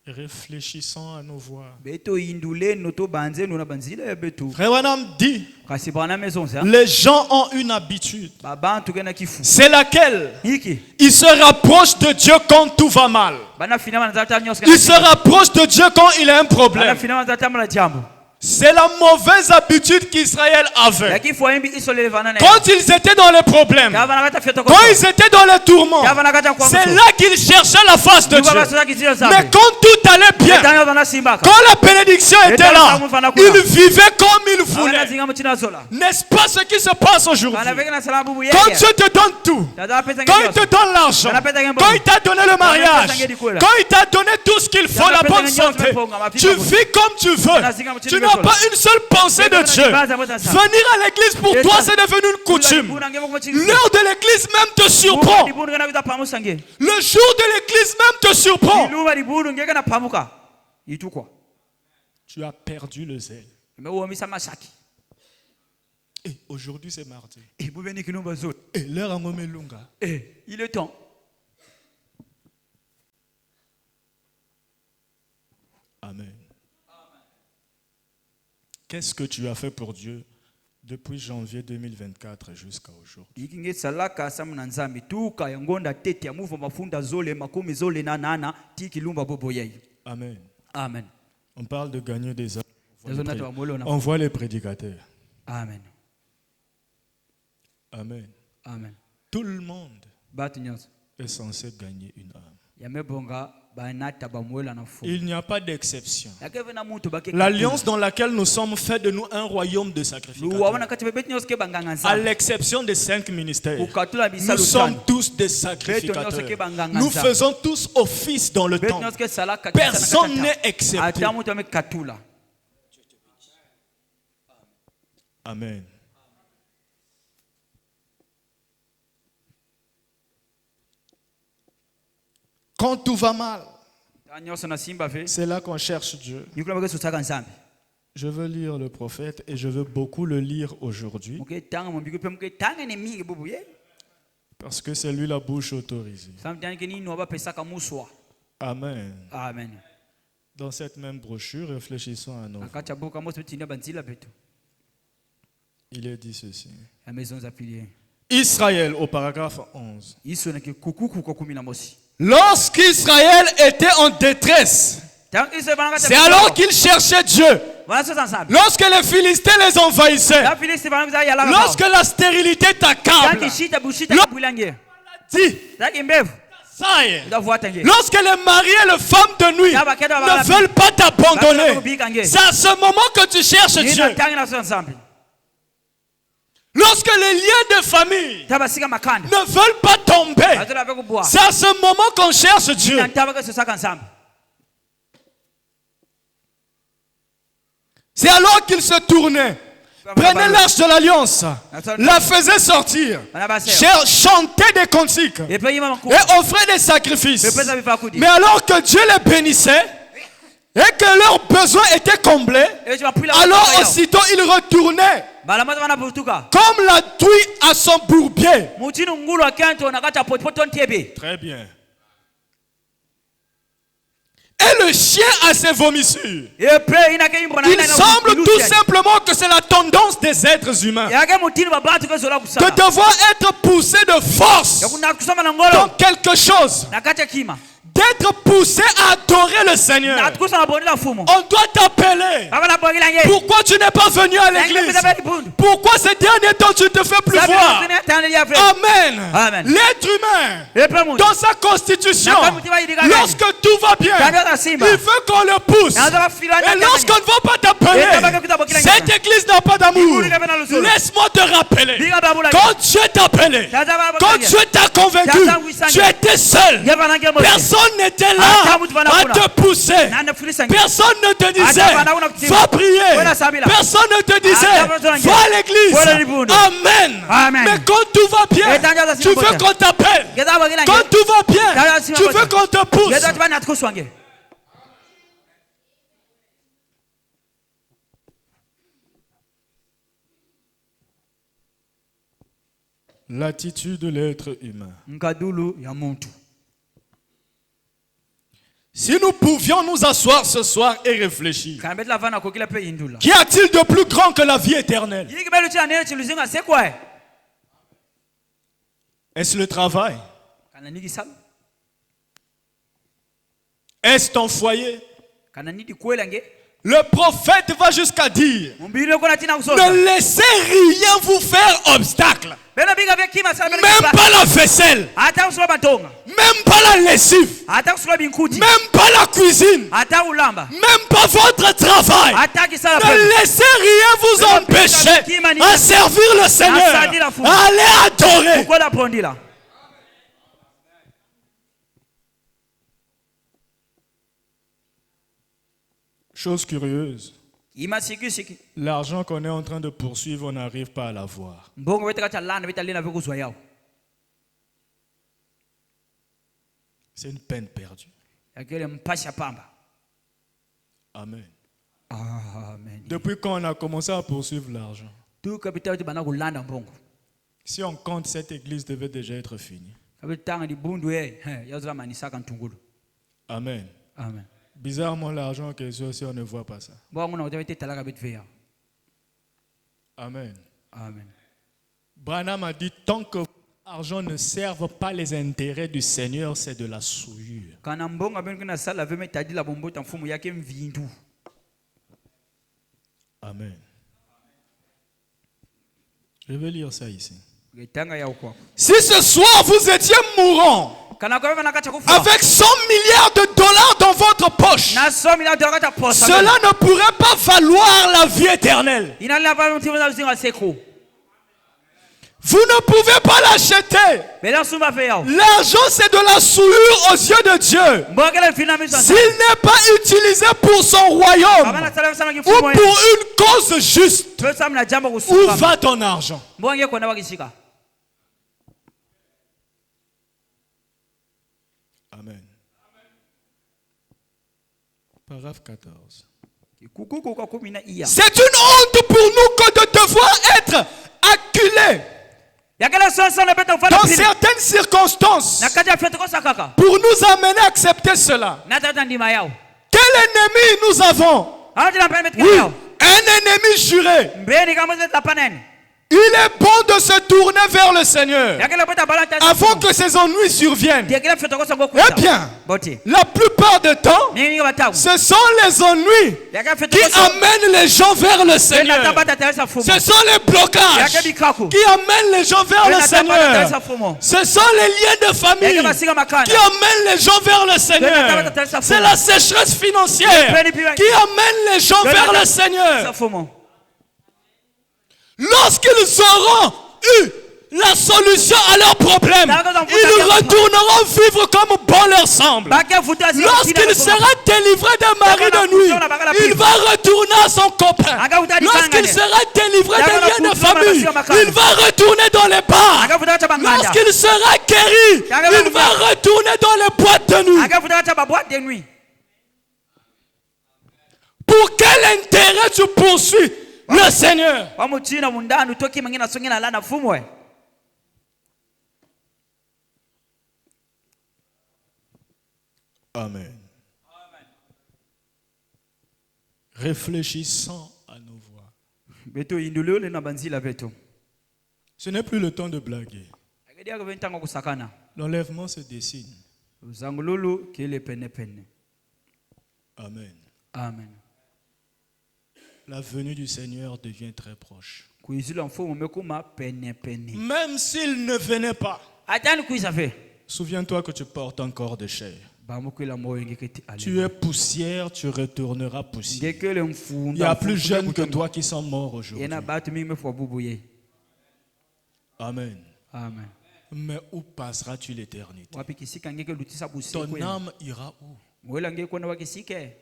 Réfléchissons à nos voix. beto indule noto banze nona banzila ya betu Frère Branham dit, kasi bana maison ça les gens ont une habitude. babantu kena kifu C'est laquelle? hiki Ils se rapprochent de Dieu quand tout va mal. bana finama na zata nyos Ils se rapprochent de Dieu quand il a un bana problème. finama na zata mala jambo C'est la mauvaise habitude qu'Israël avait. lakini fo yimbi isole levana na Quand ils étaient dans les problèmes, kava na kata fieto quand ils étaient dans les tourments, kava na kata kwa c'est là qu'ils cherchaient la face de Dieu. Mais quand tout allait bien, quand la bénédiction était là, ils vivaient comme ils voulaient. N'est-ce pas ce qui se passe aujourd'hui? Quand Dieu te donne tout, quand il te donne l'argent, quand il t'a donné le mariage, quand il t'a donné tout ce qu'il faut, la bonne santé, tu vis comme tu veux. Tu n'as pas une seule pensée de Dieu. Venir à l'église pour toi, c'est devenu une coutume. L'heure de l'église même te surprend. Le jour de l'église même te surprend. Tu as perdu le zèle. Et aujourd'hui c'est mardi. Et l'heure en Momelunga. Il est temps. Amen. Qu'est-ce que tu as fait pour Dieu depuis janvier 2024 jusqu'à aujourd'hui? Amen. Amen. On parle de gagner des âmes. On voit les prédicateurs. Amen. Amen. Amen. Tout le monde est censé gagner une âme. Il n'y a pas d'exception. L'alliance dans laquelle nous sommes fait de nous un royaume de sacrificateurs. À l'exception des 5 ministères, nous sommes tous des sacrificateurs. Nous faisons tous office dans le temps. Personne n'est excepté. Amen. Quand tout va mal, c'est là qu'on cherche Dieu. Je veux lire le prophète et je veux beaucoup le lire aujourd'hui parce que c'est lui la bouche autorisée. Amen. Amen. Dans cette même brochure, réfléchissons à nos voix. Il est dit ceci. Israël au paragraphe 11. Lorsqu'Israël était en détresse, c'est alors qu'il cherchait Dieu. Lorsque les Philistins les envahissaient, lorsque la stérilité t'accable, lorsque les maris et les femmes de nuit ne veulent pas t'abandonner, c'est à ce moment que tu cherches Dieu. Lorsque les liens de famille ne veulent pas tomber, c'est à ce moment qu'on cherche Dieu. C'est alors qu'il se tournait, prenait l'arche de l'alliance, la faisait sortir, chantait des cantiques et offrait des sacrifices. Mais alors que Dieu les bénissait et que leurs besoins étaient comblés, alors aussitôt ils retournaient comme la truie à son bourbier. Très bien. Et le chien a ses vomissures. Il semble tout simplement que c'est la tendance des êtres humains de devoir être poussé de force dans quelque chose. d'être poussé à adorer le Seigneur, on doit t'appeler. Pourquoi tu n'es pas venu à l'église? Pourquoi ces derniers temps tu ne te fais plus voir? Amen. Amen. L'être humain, dans sa constitution, lorsque tout va bien, il veut qu'on le pousse. Et lorsqu'on ne va pas t'appeler, cette église n'a pas d'amour. Laisse-moi te rappeler, quand Dieu t'a appelé, quand Dieu t'a convaincu, tu étais seul. Personne n'était là à te pousser. Personne ne te disait, va prier. Personne ne te disait, va à l'église. Amen. Amen. Mais quand tout va bien, tu veux qu'on t'appelle. Quand tout va bien, tu veux qu'on te pousse. L'attitude de l'être humain. Si nous pouvions nous asseoir ce soir et réfléchir, qu'y a-t-il de plus grand que la vie éternelle? Est-ce le travail? Est-ce ton foyer? Le prophète va jusqu'à dire, ne laissez rien vous faire obstacle. Même pas la vaisselle. Même pas la lessive. Même pas la cuisine. Même pas votre travail. Ne laissez rien vous empêcher à servir le Seigneur. Allez adorer. Chose curieuse, l'argent qu'on est en train de poursuivre, on n'arrive pas à l'avoir. C'est une peine perdue. Amen. Depuis quand on a commencé à poursuivre l'argent? Si on compte, cette église devait déjà être finie. Amen. Amen. Bizarrement, l'argent en question, si on ne voit pas ça. Amen. Amen. Branham a dit, tant que l'argent ne serve pas les intérêts du Seigneur, c'est de la souillure. Amen. Je vais lire ça ici. Si ce soir vous étiez mourant, avec 100 milliards de dollars dans votre poche, cela ne pourrait pas valoir la vie éternelle. Vous ne pouvez pas l'acheter. L'argent, c'est de la souillure aux yeux de Dieu. S'il n'est pas utilisé pour son royaume ou pour une cause juste, où va ton argent? Amen. Paragraphe 14. C'est une honte pour nous que de devoir être acculés dans certaines circonstances pour nous amener à accepter cela. Quel ennemi nous avons? Oui, un ennemi juré. Il est bon de se tourner vers le Seigneur avant que ses ennuis surviennent. Eh bien, la plupart du temps, ce sont les ennuis qui amènent les gens vers le Seigneur. Ce sont les blocages qui amènent les gens vers le Seigneur. Ce sont les liens de famille qui amènent les gens vers le Seigneur. C'est la sécheresse financière qui amène les gens vers le Seigneur. Lorsqu'ils auront eu la solution à leurs problèmes, ils retourneront vivre comme bon leur semble. Lorsqu'il sera délivré d'un mari de nuit, il va retourner à son copain. Lorsqu'il sera délivré d'un lien de famille, il va retourner dans les bars. Lorsqu'il sera guéri, il va retourner dans les boîtes de nuit. Pour quel intérêt tu poursuis le Seigneur? Amen. Réfléchissons à nos voix. Ce n'est plus le temps de blaguer. L'enlèvement se dessine. Zangululu qui est le pene pene. Amen. Amen. La venue du Seigneur devient très proche. Kuizila mfumo mekuma pene pene. Même s'il ne venait pas, Atani kuiza fait. souviens-toi que tu portes un corps de chair. Bamukwila moyo ngeketi ale. Tu es poussière, tu retourneras poussière. Ngekele mfunda. Il y a plus jeunes que toi qui sont morts aujourd'hui. Yena batu mingi mefwa bubuye. Amen. Amen. Mais où passeras-tu l'éternité? Wapi kisika ngeke lutisa busi. Ton âme ira où? Mwela ngeke kwenda wakisike.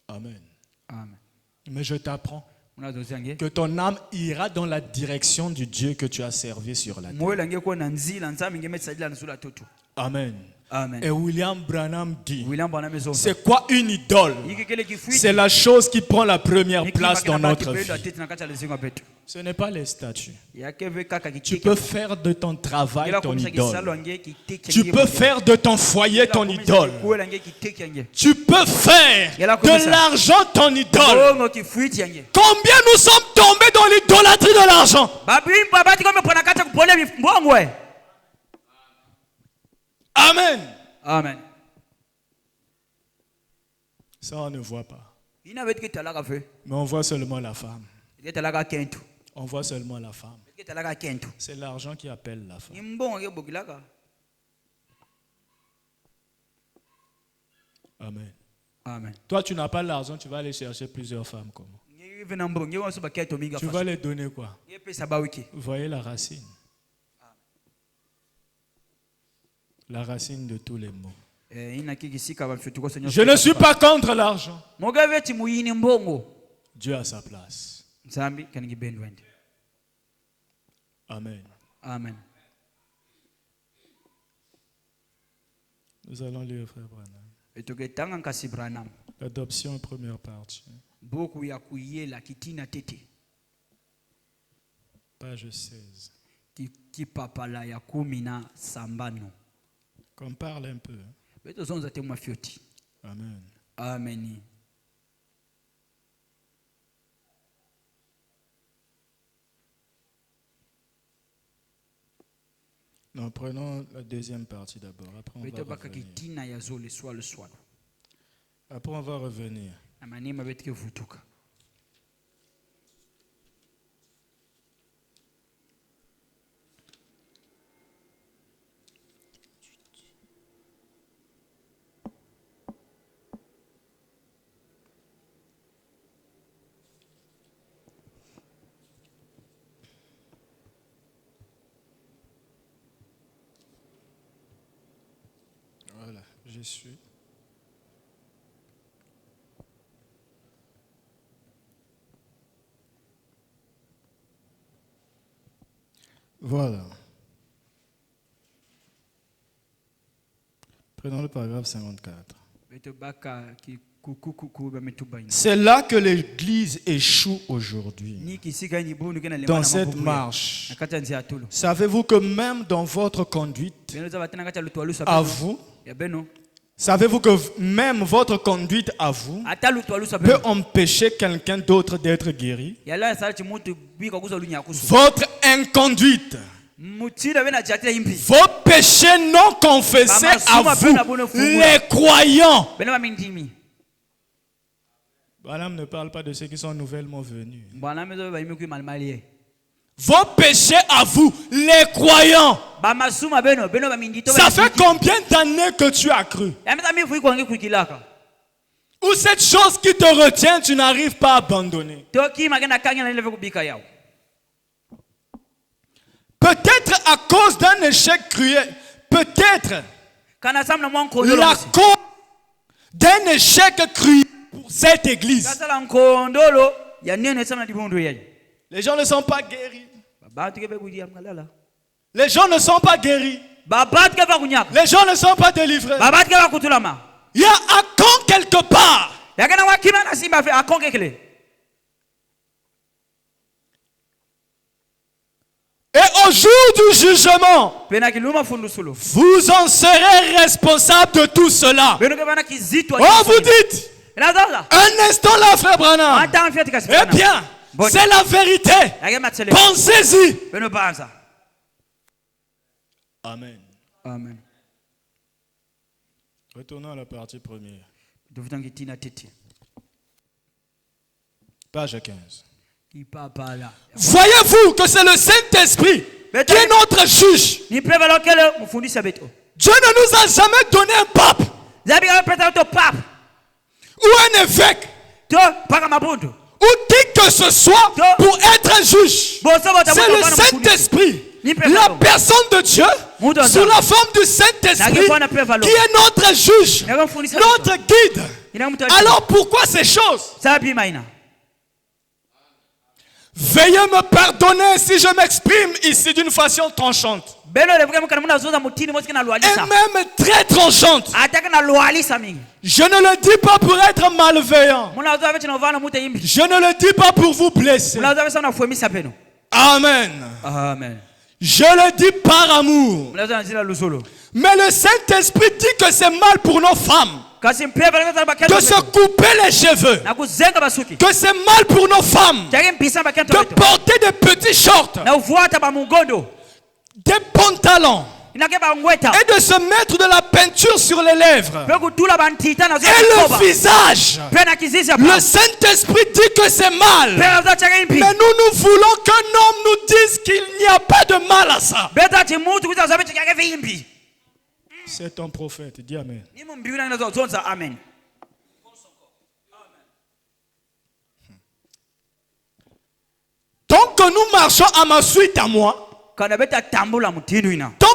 Amen. Amen. Mais je t'apprends Unazozi nge. que ton âme ira dans la direction du Dieu que tu as servi sur la terre. Mwela ngeke kwenda nzila nzami ngeme tsadila nsula toto. Amen. Amen. Et William Branham dit, William Branham est c'est quoi une idole? Yikekele kifuiti. C'est la chose qui prend la première place dans notre vie. Ce n'est pas les statues. Tu peux faire de ton travail ton idole. Tu peux faire de ton foyer ton idole. Tu peux faire de l'argent ton idole. Combien nous sommes tombés dans l'idolâtrie de l'argent? Amen. Amen. Ça, on ne voit pas. Mais on voit seulement la femme. On voit seulement la femme. C'est l'argent qui appelle la femme. Amen. Amen. Toi, tu n'as pas l'argent, tu vas aller chercher plusieurs femmes. Comment? Tu vas les donner quoi? Vous voyez la racine? La racine de tous les maux. Je ne suis pas contre l'argent. Dieu a sa place. Amen. Amen. Nous allons lire frère Branham. L'adoption, première partie. Page 16. Qu'on parle un peu. Amen. Amen. Nous prenons la deuxième partie d'abord. Après, on va revenir. Voilà, je suis. Voilà. Prenons le paragraphe 54. C'est là que l'Église échoue aujourd'hui. Dans cette marche. Savez-vous que même dans votre conduite, à vous, savez-vous que même votre conduite à vous peut empêcher quelqu'un d'autre d'être guéri? Votre inconduite, vos péchés non confessés à vous, les croyants. Balaam ne parle pas de ceux qui sont nouvellement venus. Vos péchés à vous, les croyants. Ça fait combien d'années que tu as cru? Ou cette chose qui te retient, tu n'arrives pas à abandonner? Peut-être à cause d'un échec cruel. Peut-être la cause d'un échec cruel pour cette église. Les gens ne sont pas guéris. Les gens ne sont pas guéris. Les gens ne sont pas délivrés. Il y a un con quelque part. Et au jour du jugement, vous en serez responsable de tout cela. Oh, vous dites, un instant là, frère Branham. Eh bien, c'est la vérité. Pensez-y. Amen. Amen. Retournons à la partie première. Dovutangi tina tete. Page 15. Ipapala. Voyez-vous que c'est le Saint-Esprit qui est notre juge. Ni preva lokele mfundisha beto. Dieu ne nous a jamais donné un pape Zabi kapeta to pap. ou un évêque To paka mabundu. ou qui que ce soit pour être un juge. C'est le Saint-Esprit, la personne de Dieu, sous la forme du Saint-Esprit, qui est notre juge, notre guide. Alors pourquoi ces choses? Zabi maina. Veuillez me pardonner si je m'exprime ici d'une façon tranchante. Et même très tranchante. Je ne le dis pas pour être malveillant. Je ne le dis pas pour vous blesser. Amen. Amen. Je le dis par amour. Mais le Saint-Esprit dit que c'est mal pour nos femmes de se couper les cheveux. Que c'est mal pour nos femmes de porter des petits shorts, des pantalons et de se mettre de la peinture sur les lèvres et le visage. Le Saint-Esprit dit que c'est mal. Mais nous voulons qu'un homme nous dise qu'il n'y a pas de mal à ça. C'est un prophète, dis Amen. Amen. Tant que nous marchons à ma suite à moi, tant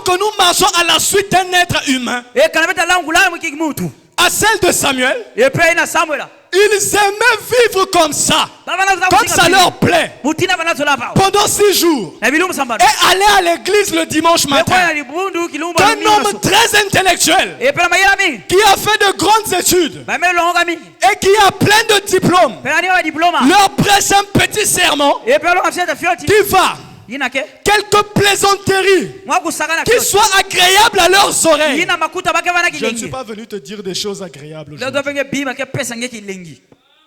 que nous marchons à la suite d'un être humain, à celle de Samuel, ils aimaient vivre comme ça, comme ça leur plaît, pendant 6 jours, et aller à l'église le dimanche matin. Un homme très intellectuel, qui a fait de grandes études, et qui a plein de diplômes, leur prêche un petit sermon, qui va quelques plaisanteries qui soient agréables à leurs oreilles. Je ne suis pas venu te dire des choses agréables aujourd'hui.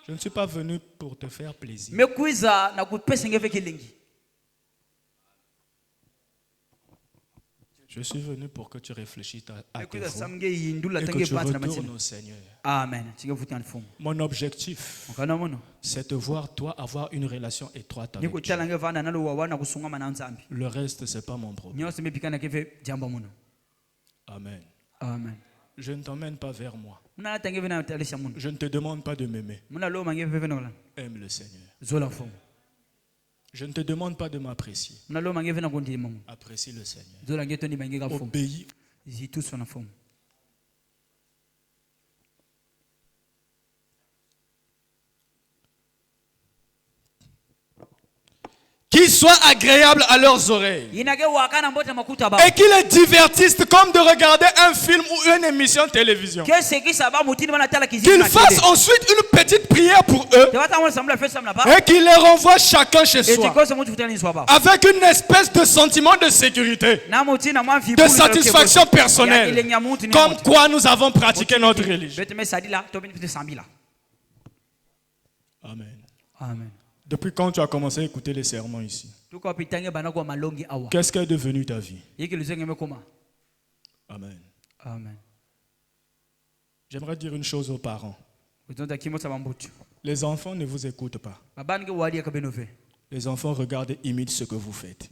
Je ne suis pas venu pour te faire plaisir. Je suis venu pour que tu réfléchisses à tes voies et que tu retournes au Seigneur. Amen. Mon objectif, c'est de voir toi avoir une relation étroite avec Dieu. Le reste, ce n'est pas mon problème. Amen. Amen. Je ne t'emmène pas vers moi. Je ne te demande pas de m'aimer. Aime le Seigneur. Je ne te demande pas de m'apprécier. Apprécie le Seigneur. Obéis. Qui soit agréable à leurs oreilles. Et qui les divertissent comme de regarder un film ou une émission de télévision. Qu'ils fassent ensuite une petite prière pour eux. Et qu'ils les renvoient chacun chez soi. Avec une espèce de sentiment de sécurité. De satisfaction personnelle. Comme quoi nous avons pratiqué notre religion. Amen. Amen. Depuis quand tu as commencé à écouter les sermons ici? Qu'est-ce qu'est devenu ta vie? Amen. Amen. J'aimerais dire une chose aux parents. Les enfants ne vous écoutent pas. Les enfants regardent et imitent ce que vous faites.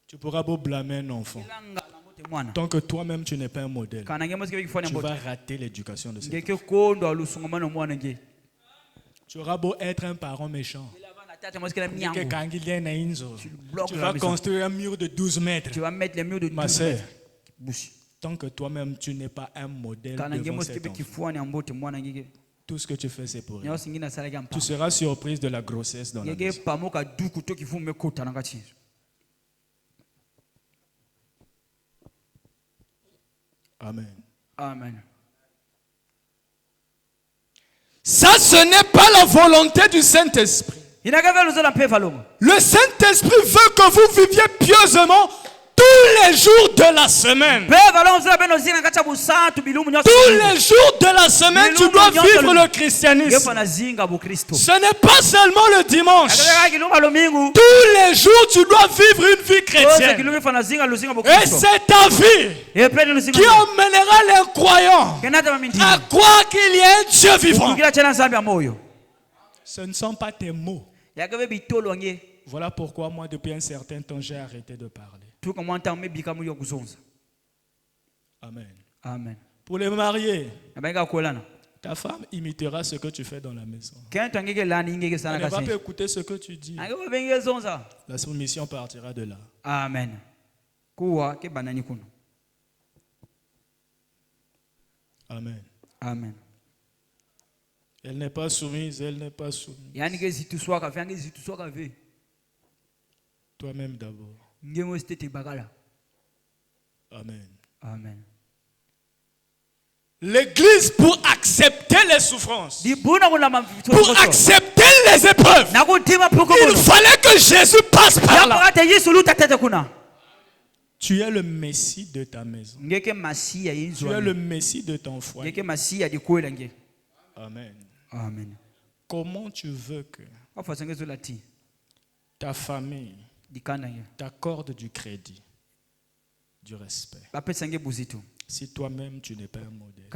Tu pourras beau blâmer un enfant. Tant que toi-même tu n'es pas un modèle, tu vas rater l'éducation de cet enfant. Tu auras beau être un parent méchant. Tu vas construire un mur de 12 mètres. Ma sœur, tant que toi-même tu n'es pas un modèle devant cet enfant, tout ce que tu fais c'est pour rien. Tu seras surprise de la grossesse dans la maison. Amen. Amen. Ça, ce n'est pas la volonté du Saint-Esprit. Le Saint-Esprit veut que vous viviez pieusement tous les jours de la semaine. Tous les jours de la semaine, tu dois vivre le christianisme. Ce n'est pas seulement le dimanche. Tous les jours, tu dois vivre une vie chrétienne. Et c'est ta vie qui emmènera les croyants à croire qu'il y a un Dieu vivant. Ce ne sont pas tes mots. Voilà pourquoi moi, depuis un certain temps, j'ai arrêté de parler. Amen. Amen. Pour les mariés, ta femme imitera ce que tu fais dans la maison. Elle ne va pas écouter ce que tu dis. La soumission partira de là. Amen. Amen. Amen. Elle n'est pas soumise, elle n'est pas soumise. Toi-même d'abord. Amen. Amen. L'Église, pour accepter les souffrances, pour accepter les épreuves, il fallait que Jésus passe par là. Tu es le Messie de ta maison. Tu es le Messie de ton foyer. Amen. Amen. Comment tu veux que ta famille t'accorde du crédit, du respect, si toi-même tu n'es pas un modèle?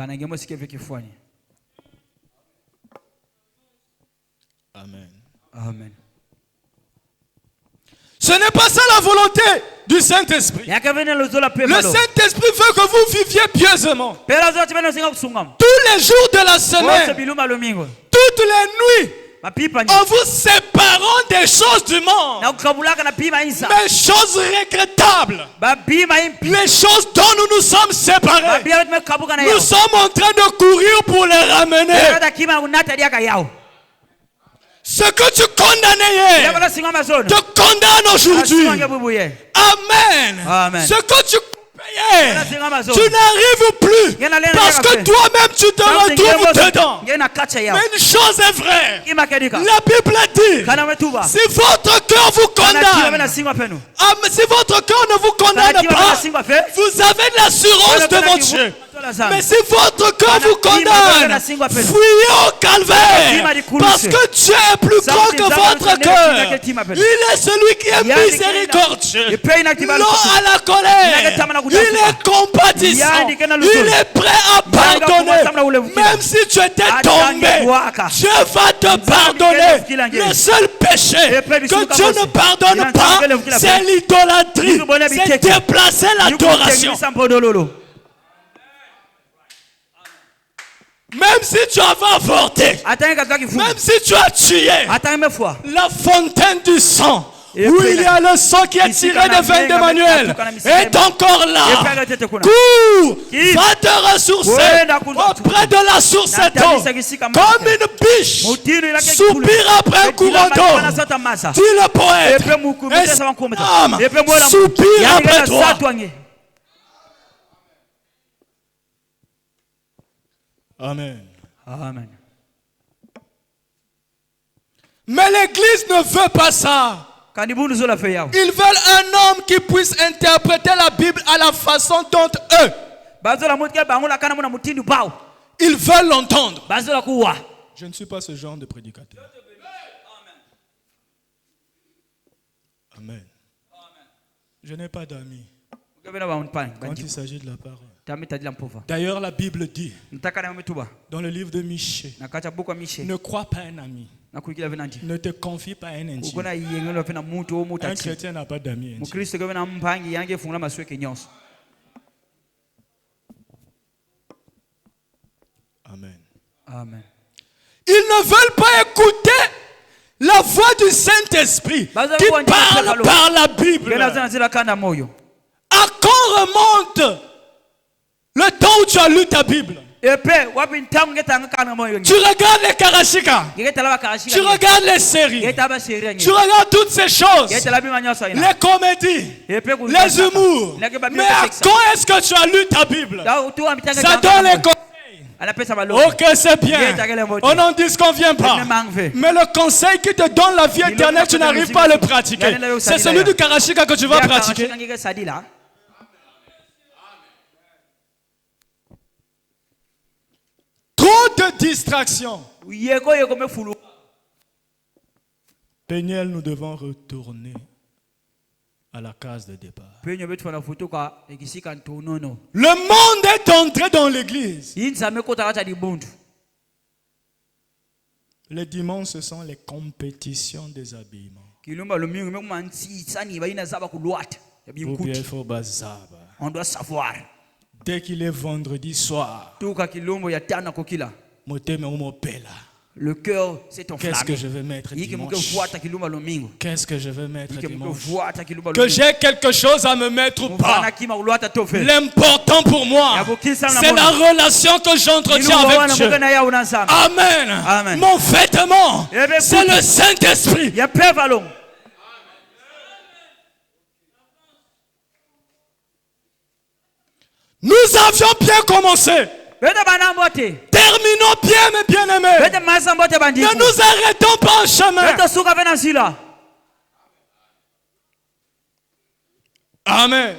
Amen. Amen. Ce n'est pas ça la volonté du Saint-Esprit. Le Saint-Esprit veut que vous viviez pieusement. Tous les jours de la semaine, toutes les nuits, en vous séparant des choses du monde, mais choses regrettables, les choses dont nous nous sommes séparés, nous sommes en train de courir pour les ramener. Ce que tu condamnais hier te condamne aujourd'hui. Amen. Amen. Ce que tu payais, tu n'arrives plus parce que toi-même tu te retrouves dedans. Mais une chose est vraie. La Bible dit, si votre cœur vous condamne, si votre cœur ne vous condamne pas, vous avez l'assurance devant Dieu. Mais si votre cœur vous condamne, fuyez au calvaire. Parce que Dieu est plus grand que votre cœur. Il est celui qui est miséricordieux, lent à la colère. Il est compatissant. Il est prêt à pardonner. Même si tu étais tombé, Dieu va te pardonner. Le seul péché que Dieu ne pardonne pas, c'est l'idolâtrie. C'est déplacer l'adoration. Même si tu avais avorté, même si tu as tué, la fontaine du sang, où il y a le sang qui est tiré des veines d'Emmanuel, est encore là. Cours, va te ressourcer auprès de la source d'eau, comme une biche soupire après un courant d'eau. Dit le poète, soupire après toi. Amen. Amen. Mais l'Église ne veut pas ça. Ils veulent un homme qui puisse interpréter la Bible à la façon dont eux, ils veulent l'entendre. Je ne suis pas ce genre de prédicateur. Amen. Je n'ai pas d'amis quand il s'agit de la parole. D'ailleurs, la Bible dit, dans le livre de Michée, ne crois pas un ami. Ne te confie pas à un intime. Un chrétien n'a pas d'amis intimes. Amen. Amen. Ils ne veulent pas écouter la voix du Saint-Esprit qui parle par la Bible. À quand remonte le temps où tu as lu ta Bible? Tu regardes les Karashika, tu regardes les séries, tu regardes toutes ces choses, les comédies, les humours. Mais à quand est-ce que tu as lu ta Bible? Ça donne les conseils anapesa maloto. Ok, c'est bien. On n'en disconvient pas. Mais le conseil qui te donne la vie éternelle, tu n'arrives pas à le pratiquer. C'est celui du Karashika que tu vas pratiquer. Trop de distractions. Peniel, nous devons retourner à la case de départ. Le monde est entré dans l'église. Les dimanches, ce sont les compétitions des habillements. Ou bien il faut bazaba. On doit savoir. Dès qu'il est vendredi soir, le cœur, c'est ton flamme. qu'est-ce que je vais mettre dimanche? Qu'est-ce que je vais mettre dimanche? Que j'ai quelque chose à me mettre ou pas. L'important pour moi, c'est la relation que j'entretiens avec Dieu. Amen. Amen. Mon vêtement, c'est le Saint-Esprit. Nous avions bien commencé. Terminons bien, mes bien-aimés. Ne nous arrêtons pas en chemin. Amen.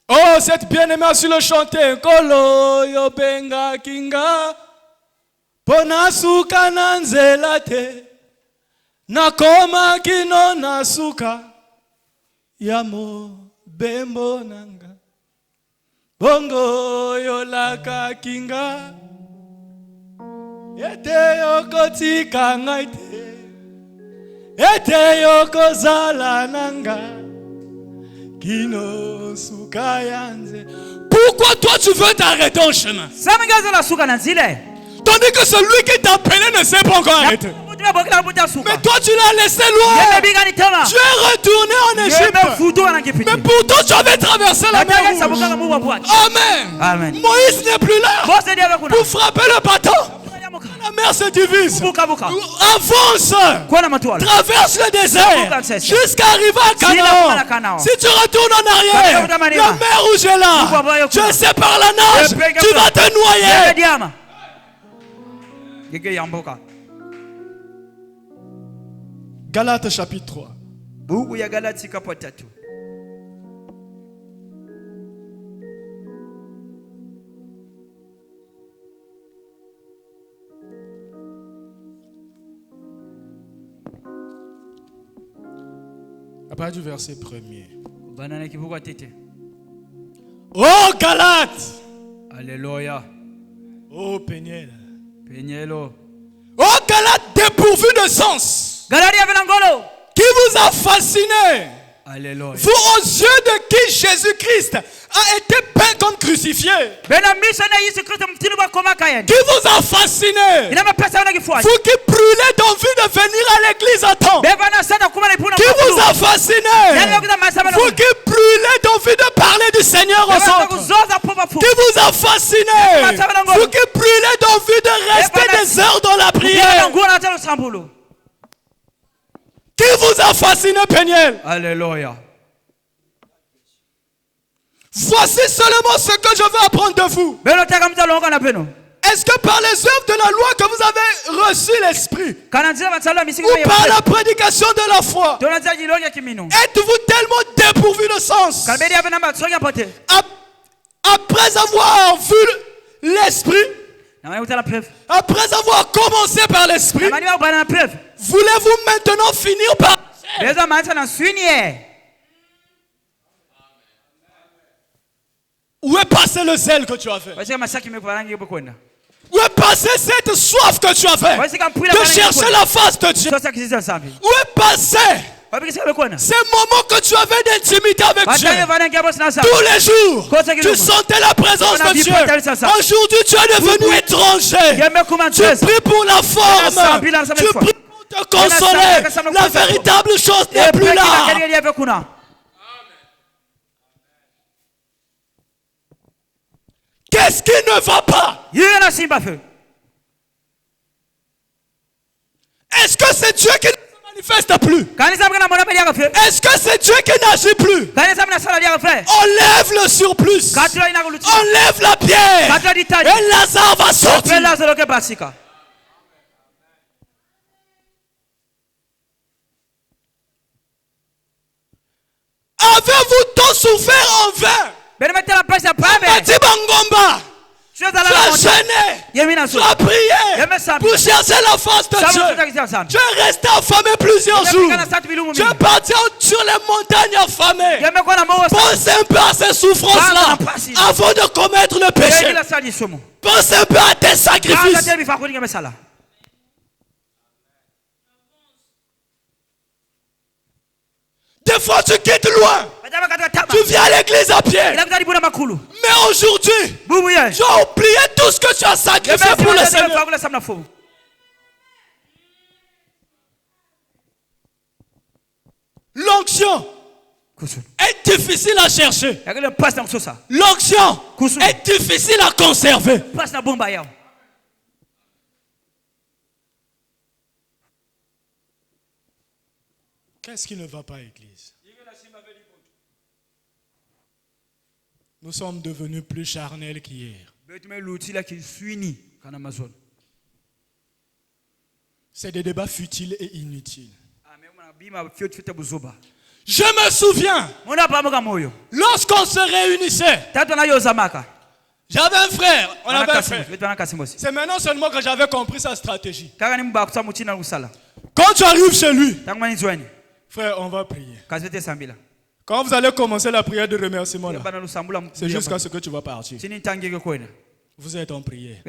Oh, cette bien-aimée a su le chanter. Kolo yo benga kinga. Pona suka nanzela te. Nakoma kino nasuka. Yamo bembo nanga. Bongo yo laka kinga. Ete yo kotika ngaite. Ete yo kozala nanga. Kino suka yanze. Pourquoi toi tu veux t'arrêter en chemin? Tandis que celui qui t'a appelé ne s'est pas encore arrêté. Mais toi tu l'as laissé loin. Tu es retourné en Égypte. Mais pourtant tu avais traversé la mer Rouge. Amen. Amen. Moïse n'est plus là pour frapper le bâton. La mer se divise. Avance. Traverse le désert jusqu'à arriver à Canaan. Si tu retournes en arrière, la mer Rouge est là. Tu sais par la nage, tu vas te noyer. Galates chapitre 3. À partir du verset 1er. Oh Galates! Alléluia. Oh Peniel. Peñelo. Oh Galates dépourvu de sens. Qui vous a fasciné. Alléluia. Vous aux yeux de qui Jésus-Christ a été peint comme crucifié. Qui vous a fasciné. Vous qui brûlez d'envie de venir à l'église à temps. Qui vous a fasciné. Vous qui brûlez d'envie de parler du Seigneur aux autres. Qui vous a fasciné. Vous qui brûlez d'envie de rester des heures dans la prière. Qui vous a fasciné, Peniel? Alléluia. Voici seulement ce que je veux apprendre de vous. Est-ce que par les œuvres de la loi que vous avez reçu l'esprit, ou par la prédication de la foi, êtes-vous tellement dépourvu de sens? Après avoir vu l'esprit, après avoir commencé par l'esprit, voulez-vous maintenant finir par... Où est passé le zèle que tu as fait? Où est passé cette soif que tu as fait de chercher la face de Dieu? Où est passé ces moments que tu avais d'intimité avec Dieu? Tous les jours, tu sentais la présence de Dieu. Aujourd'hui, tu es devenu étranger. Tu pries pour la forme. Tu pries pour te consoler. La véritable chose n'est plus là. Qu'est-ce qui ne va pas? Est-ce que c'est Dieu qui ne se manifeste plus. kanisa mkana mwana beli yakafe Est-ce que c'est Dieu qui n'agit plus? kanisa mna sala yakafe Enlève le surplus. katula ina kuluti Enlève la pierre. katula ditaji Et Lazare va sortir. pela zoloke basika Avez-vous tant souffert en vain? bene metela pesa pabe Mati Bangomba. tu as Tu as gêné. yemina Tu so as prié pour chercher la face de Dieu. Tu es resté affamé plusieurs jours. Tu es parti sur les montagnes affamé. Pense un peu à ces souffrances-là avant de commettre le péché. Pense un peu à tes sacrifices. Des fois, tu quittes loin. Tu viens à l'église à pied. Mais aujourd'hui, tu as oublié tout ce que tu as sacrifié pour le Seigneur. L'onction est difficile à chercher. L'onction est difficile à conserver. Qu'est-ce qui ne va pas, Église? Nous sommes devenus plus charnels qu'hier. C'est des débats futiles et inutiles. Je me souviens, lorsqu'on se réunissait, j'avais un frère, on avait un frère. C'est maintenant seulement que j'avais compris sa stratégie. Quand tu arrives chez lui, frère, on va prier. Quand vous allez commencer la prière de remerciement, là, c'est jusqu'à ce que tu vas partir. Vous êtes en prière.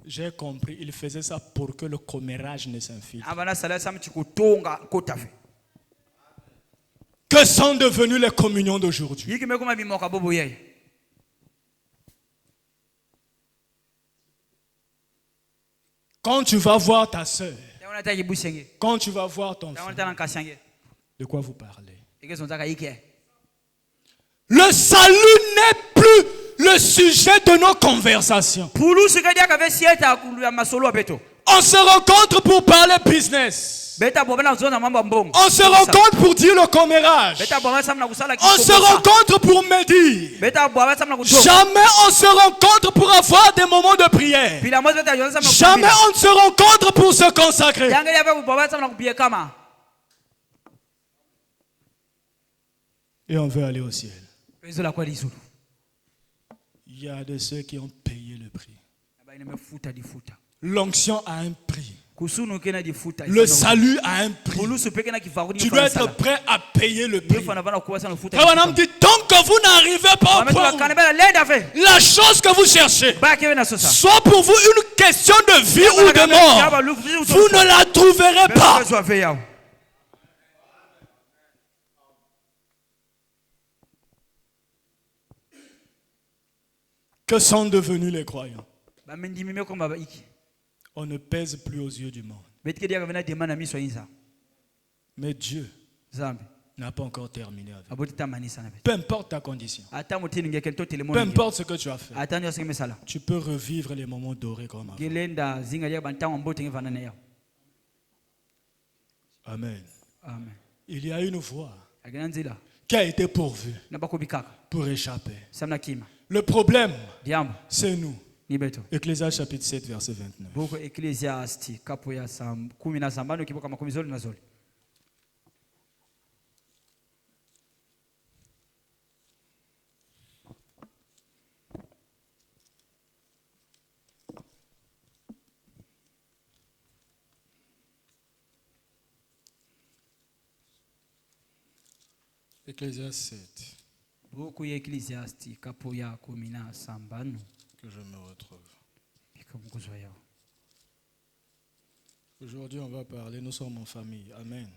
J'ai compris, il faisait ça pour que le commérage ne s'infiltre. Que sont devenues les communions d'aujourd'hui? Quand tu vas voir ta soeur, quand tu vas voir ton frère, de quoi vous parlez? Le salut n'est plus le sujet de nos conversations. On se rencontre pour parler business. On se rencontre pour dire le commérage. On se rencontre pour médire. Jamais on se rencontre pour avoir des moments de prière. Jamais on se rencontre pour se consacrer. Et on veut aller au ciel. Il y a de ceux qui ont payé le prix. L'onction a un prix. Le salut a un prix. Tu dois être prêt à payer le prix. Abraham dit, tant que vous n'arrivez pas au point où la chose que vous cherchez, soit pour vous une question de vie ou de mort, vous ne la trouverez pas. Que sont devenus les croyants? On ne pèse plus aux yeux du monde. Mais Dieu n'a pas encore terminé avec. Peu importe ta condition, peu importe ce que tu as fait, tu peux revivre les moments dorés comme avant. Amen. Il y a une voie qui a été pourvue pour échapper. Le problème, c'est nous. Ecclésiaste chapitre 7, verset 29. Ecclésiaste 7. Que je me retrouve. Aujourd'hui, on va parler, nous sommes en famille. Amen.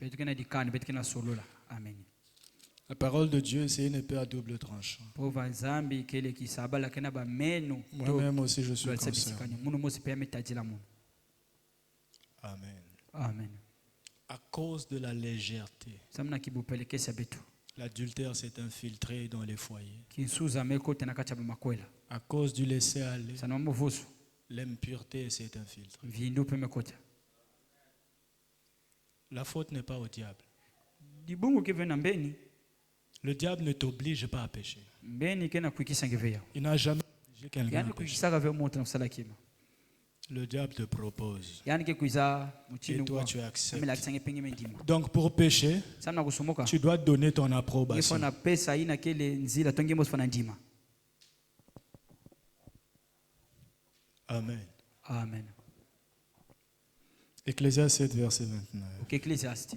La parole de Dieu, c'est une épée à double tranchant. Moi-même aussi, je suis concerné. Amen. À cause de la légèreté, l'adultère s'est infiltré dans les foyers. À cause du laisser-aller, l'impureté s'est infiltrée. La faute n'est pas au diable. Dibungu ke vena mbeni. Le diable ne t'oblige pas à pécher. Mbeni ke na kuikisa ngeveya. Il n'a jamais obligé quelqu'un Yani à pécher. kuikisa ka ve moto na kusala kima. Le diable te propose. Yani ke kuiza Et mutini toi, kwa. tu acceptes. Amela kisange pengi mendima. Donc, pour pécher, Sana kusumoka. tu dois donner ton Ifo approbation. na pesa ina kele nzila tonge mos fana ndima. Amen. Amen. Ecclésiaste 7, verset 29. Ok, Ecclésiaste.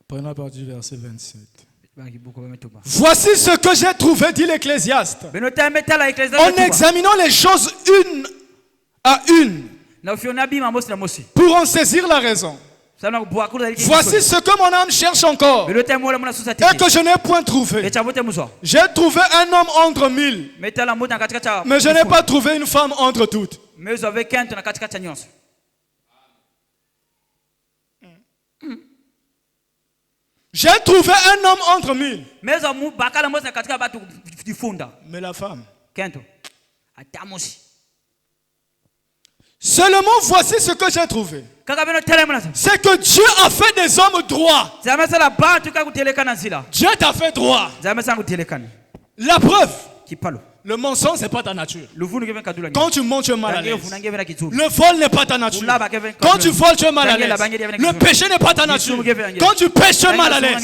Prenons à partir du verset 27. Baki buko bametoba. Voici ce que j'ai trouvé, dit l'Ecclésiaste. Benota metala Ecclésiaste. En examinant les choses une à une, Na ufiona bima mosi na mosi. pour en saisir la raison. Sana kubuakula ile. Voici ce que mon âme cherche encore, Benota mola mona société. et que je n'ai point trouvé. Echa bote muso. J'ai trouvé un homme entre 1000, Metala mota katika cha. mais je n'ai pas trouvé une femme entre toutes. Mais vous avez qu'un na katika cha nyonso. J'ai trouvé un homme entre 1000, Mais vous avez bakala mosi na katika batu difunda. mais la femme. Kento. Atamosi. Seulement voici ce que j'ai trouvé. Kaka beno tele mona. C'est que Dieu a fait des hommes droits. Zama sala bantu ka kutelekana zila. Dieu t'a fait droit. Zama sala kutelekana. La preuve, Kipalo. le mensonge, c'est pas ta nature. Luvunu kevena kadula. Quand tu mens, tu es mal à l'aise. Funange vena kizulu. Le vol n'est pas ta nature. Quand tu voles, tu es mal à l'aise. Le péché n'est pas ta nature. Quand tu pêches, tu es mal à l'aise.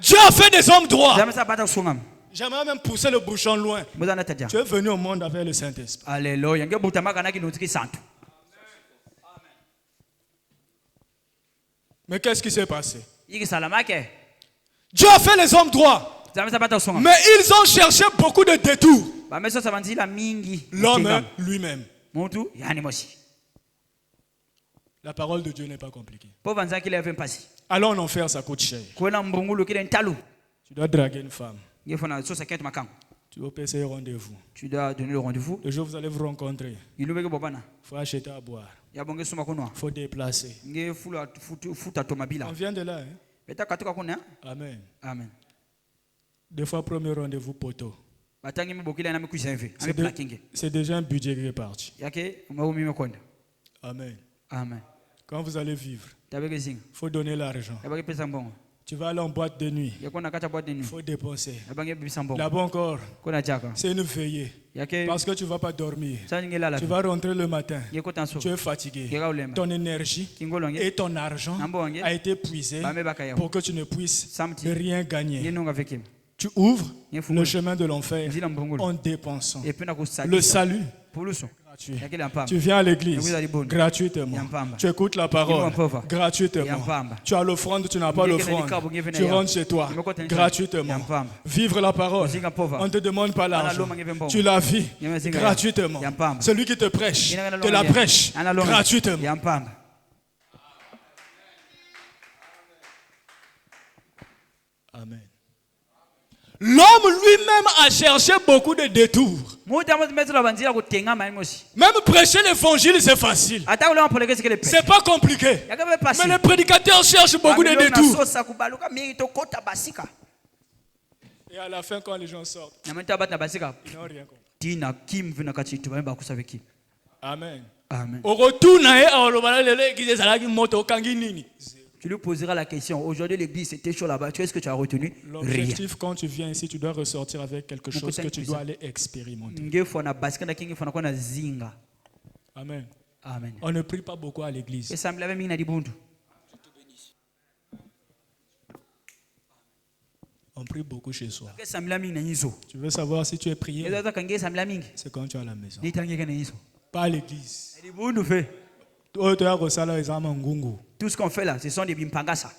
Dieu a fait des hommes droits. Zama sala bata kusungama. J'aimerais même pousser le bouchon loin. Muzana tadia. Tu es venu au monde avec le Saint-Esprit. Alléluia. Nge butamaka na kinutiki santu. Mais qu'est-ce qui s'est passé? Iki salamake. Dieu a fait les hommes droits. Zama sala bata kusungama. Mais ils ont cherché beaucoup de détours. Bameso sabanzila mingi. L'homme lui-même. Mutu yani mosi. La parole de Dieu n'est pas compliquée. Po vanza kile ave mpasi. Allons en enfer, ça coûte cher. Kwena mbungulu kile ntalu. Tu dois draguer une femme. Ngefona sosa kente makango. Tu dois payer un rendez-vous. Tu dois donner le rendez-vous. Le jour où vous allez vous rencontrer, Il lubeke bobana. il faut acheter à boire. Ya bonge suma kunwa. Il faut déplacer. Nge futa tomabila. On vient de là. Hein? Beta katoka kuna. Amen. Amen. Des fois, premier rendez-vous poteau. Batangi mibokile na mikuisa hivi. C'est Ame plakinge. c'est déjà un budget qui est parti. Yake maumi mekonda. Amen. Amen. Quand vous allez vivre, Tabeke zinga. il faut donner l'argent. Yabake pesa mbongo. Tu vas aller en boîte de nuit. Yakona kata boîte de Il nuit. faut dépenser. Yabange bisa mbongo. Là-bas encore, Kona chaka. c'est une veillée. Yake Parce que tu ne vas pas dormir. sange lala. Tu vas rentrer le matin. Yeko tanso. Tu es fatigué. Yeka ulema. Ton énergie Kingolonge. et ton argent Nambonge. a été puisé Bame bakaya. pour que tu ne puisses Samti. rien gagner. Yenonga vekim. Tu ouvres Yefungula. le chemin de l'enfer Nzila mbungulu. en dépensant. Epena kusali. Le salut Puluso. gratuit. Yakele ampamba. Tu viens à l'église Yakuza liboni. gratuitement. Yampamba. Tu écoutes la parole Yampova. gratuitement. Yampamba. Tu as l'offrande, tu n'as pas Ngekele l'offrande. likabu, ngevena Tu ya. rentres chez toi Ngekota nisa. gratuitement. Yampamba. Vivre la parole. Uzinga pova. On ne te demande pas l'argent. Analoma ngevembo. Tu la vis Yamezinga ya. gratuitement. Yampamba. Celui qui te prêche Yinanga te la longa. prêche Analonga. gratuitement. Yampamba. Amen. L'homme lui-même a cherché beaucoup de détours. Muta mozi metula banzira kutenga maimosi. Même prêcher l'évangile, c'est facile. Ata ule mapoleke sikele pe. C'est pas compliqué. Yakabe pasi. Mais les prédicateurs cherchent beaucoup de détours. Sosa kubaluka mingi tokota basika. Et à la fin, quand les gens sortent, Na menta bat na basika. ils n'ont rien compris. Tina kim vina kachitu bamba kusave kim. Amen. Amen. Au retour, tu Tu lui poseras la question. Aujourd'hui, l'église était chaud là-bas. Tu est-ce que tu as retenu? Rien. l'objectif, quand tu viens ici, tu dois ressortir avec quelque chose que tu dois aller expérimenter. Ngefo na basika na kingi fana kona zinga. Amen. Amen. On ne prie pas beaucoup à l'église. Esa mlave mingi na dibundu. On prie beaucoup chez soi. Esa mlave mingi na nyizo. Tu veux savoir si tu es prié, Eza kange esa mlave mingi. c'est quand tu es à la maison. Ni tangi kana nyizo. Pas à l'église. Na dibundu fe. Toi, tu as reçu les examens ngungu. Tout ce qu'on fait là, ce sont des bimpangasa.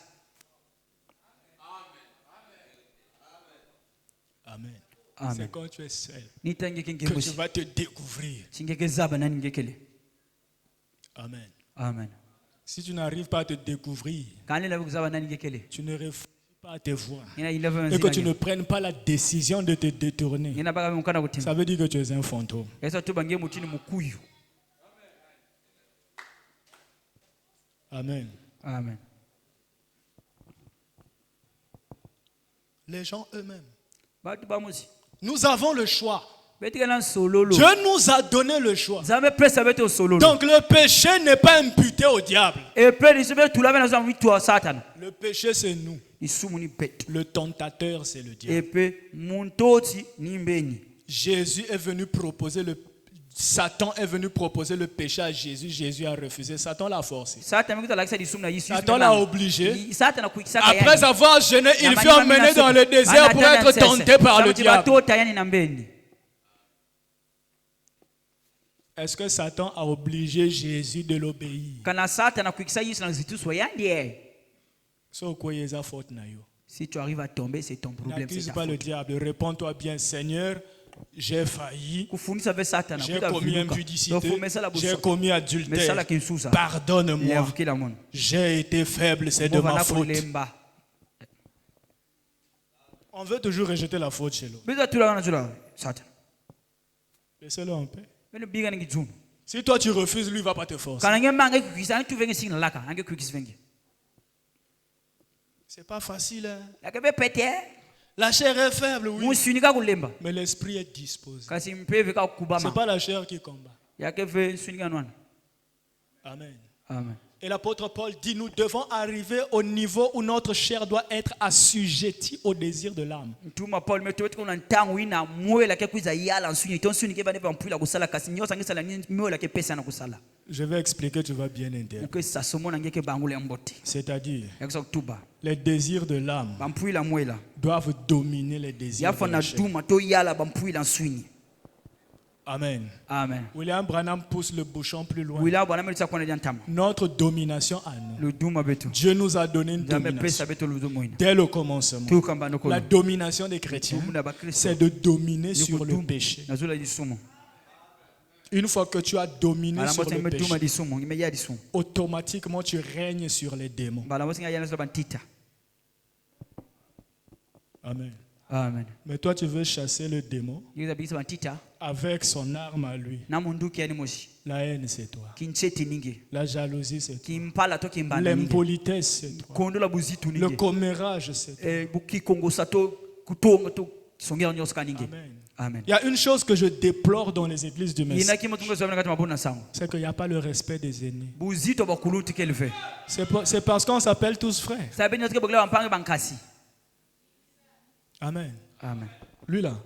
Amen. Amen. C'est quand tu es seul Ni tangi kingi que tu busi. vas te découvrir. Chingeke zaba nani ngekele. Amen. Amen. Si tu n'arrives pas à te découvrir, Quand la zaba nani ngekele. tu ne réfléchis pas à tes voix Ina ileve et que tu nzinga. ne prennes pas la décision de te détourner, Ina baka mukana kutimba. ça veut dire que tu es un fantôme. Esa tu bange mutini mukuyu. Amen. Amen. Les gens eux-mêmes. Batu bamusi. Nous avons le choix. Dieu nous a donné le choix. Donc Donc le péché n'est pas imputé au diable. Le péché c'est nous. Le tentateur c'est le diable. Jésus est venu proposer Satan est venu proposer le péché à Jésus. Jésus a refusé. Satan l'a forcé. Satan l'a obligé. Après avoir jeûné, il fut emmené dans le désert pour être tenté par le diable. Est-ce que Satan a obligé Jésus de l'obéir? Si tu arrives à tomber, c'est ton problème. N'accuse pas le diable. Réponds-toi bien, Seigneur. J'ai failli, j'ai commis impudicité, j'ai commis adultère, pardonne-moi, j'ai été faible, c'est de ma faute. On veut toujours rejeter la faute chez l'autre. Laissez-le en paix. Si toi tu refuses, lui ne va pas te forcer. C'est pas facile. Hein? La chair est faible, oui. Mais l'esprit est disposé. Ce n'est pas la chair qui combat. Amen. Amen. Et l'apôtre Paul dit, nous devons arriver au niveau où notre chair doit être assujettie au désir de l'âme. Je vais expliquer, tu vas bien interpréter. C'est-à-dire, les désirs de l'âme doivent dominer les désirs de la chair. Amen. Amen. William Branham pousse le bouchon plus loin. Notre domination à nous. Dieu nous a donné une domination. Dès le commencement. La domination des chrétiens, c'est de dominer sur le péché. Une fois que tu as dominé sur le péché, automatiquement tu règnes sur les démons. Amen. Amen. Mais toi, tu veux chasser le démon avec son arme à lui. La haine, c'est toi. La jalousie, c'est toi. L'impolitesse, c'est toi. Le commérage, c'est toi. Amen. Il y a une chose que je déplore dans les églises du Messie. C'est qu'il n'y a pas le respect des aînés. C'est parce qu'on s'appelle tous frères. Amen. Amen. Lui là,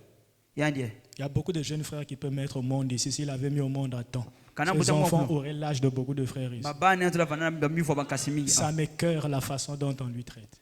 il y a beaucoup de jeunes frères qui peuvent mettre au monde ici. S'il avait mis au monde à temps, ses enfants auraient l'âge de beaucoup de frères ici. Ça m'écoeure la façon dont on lui traite.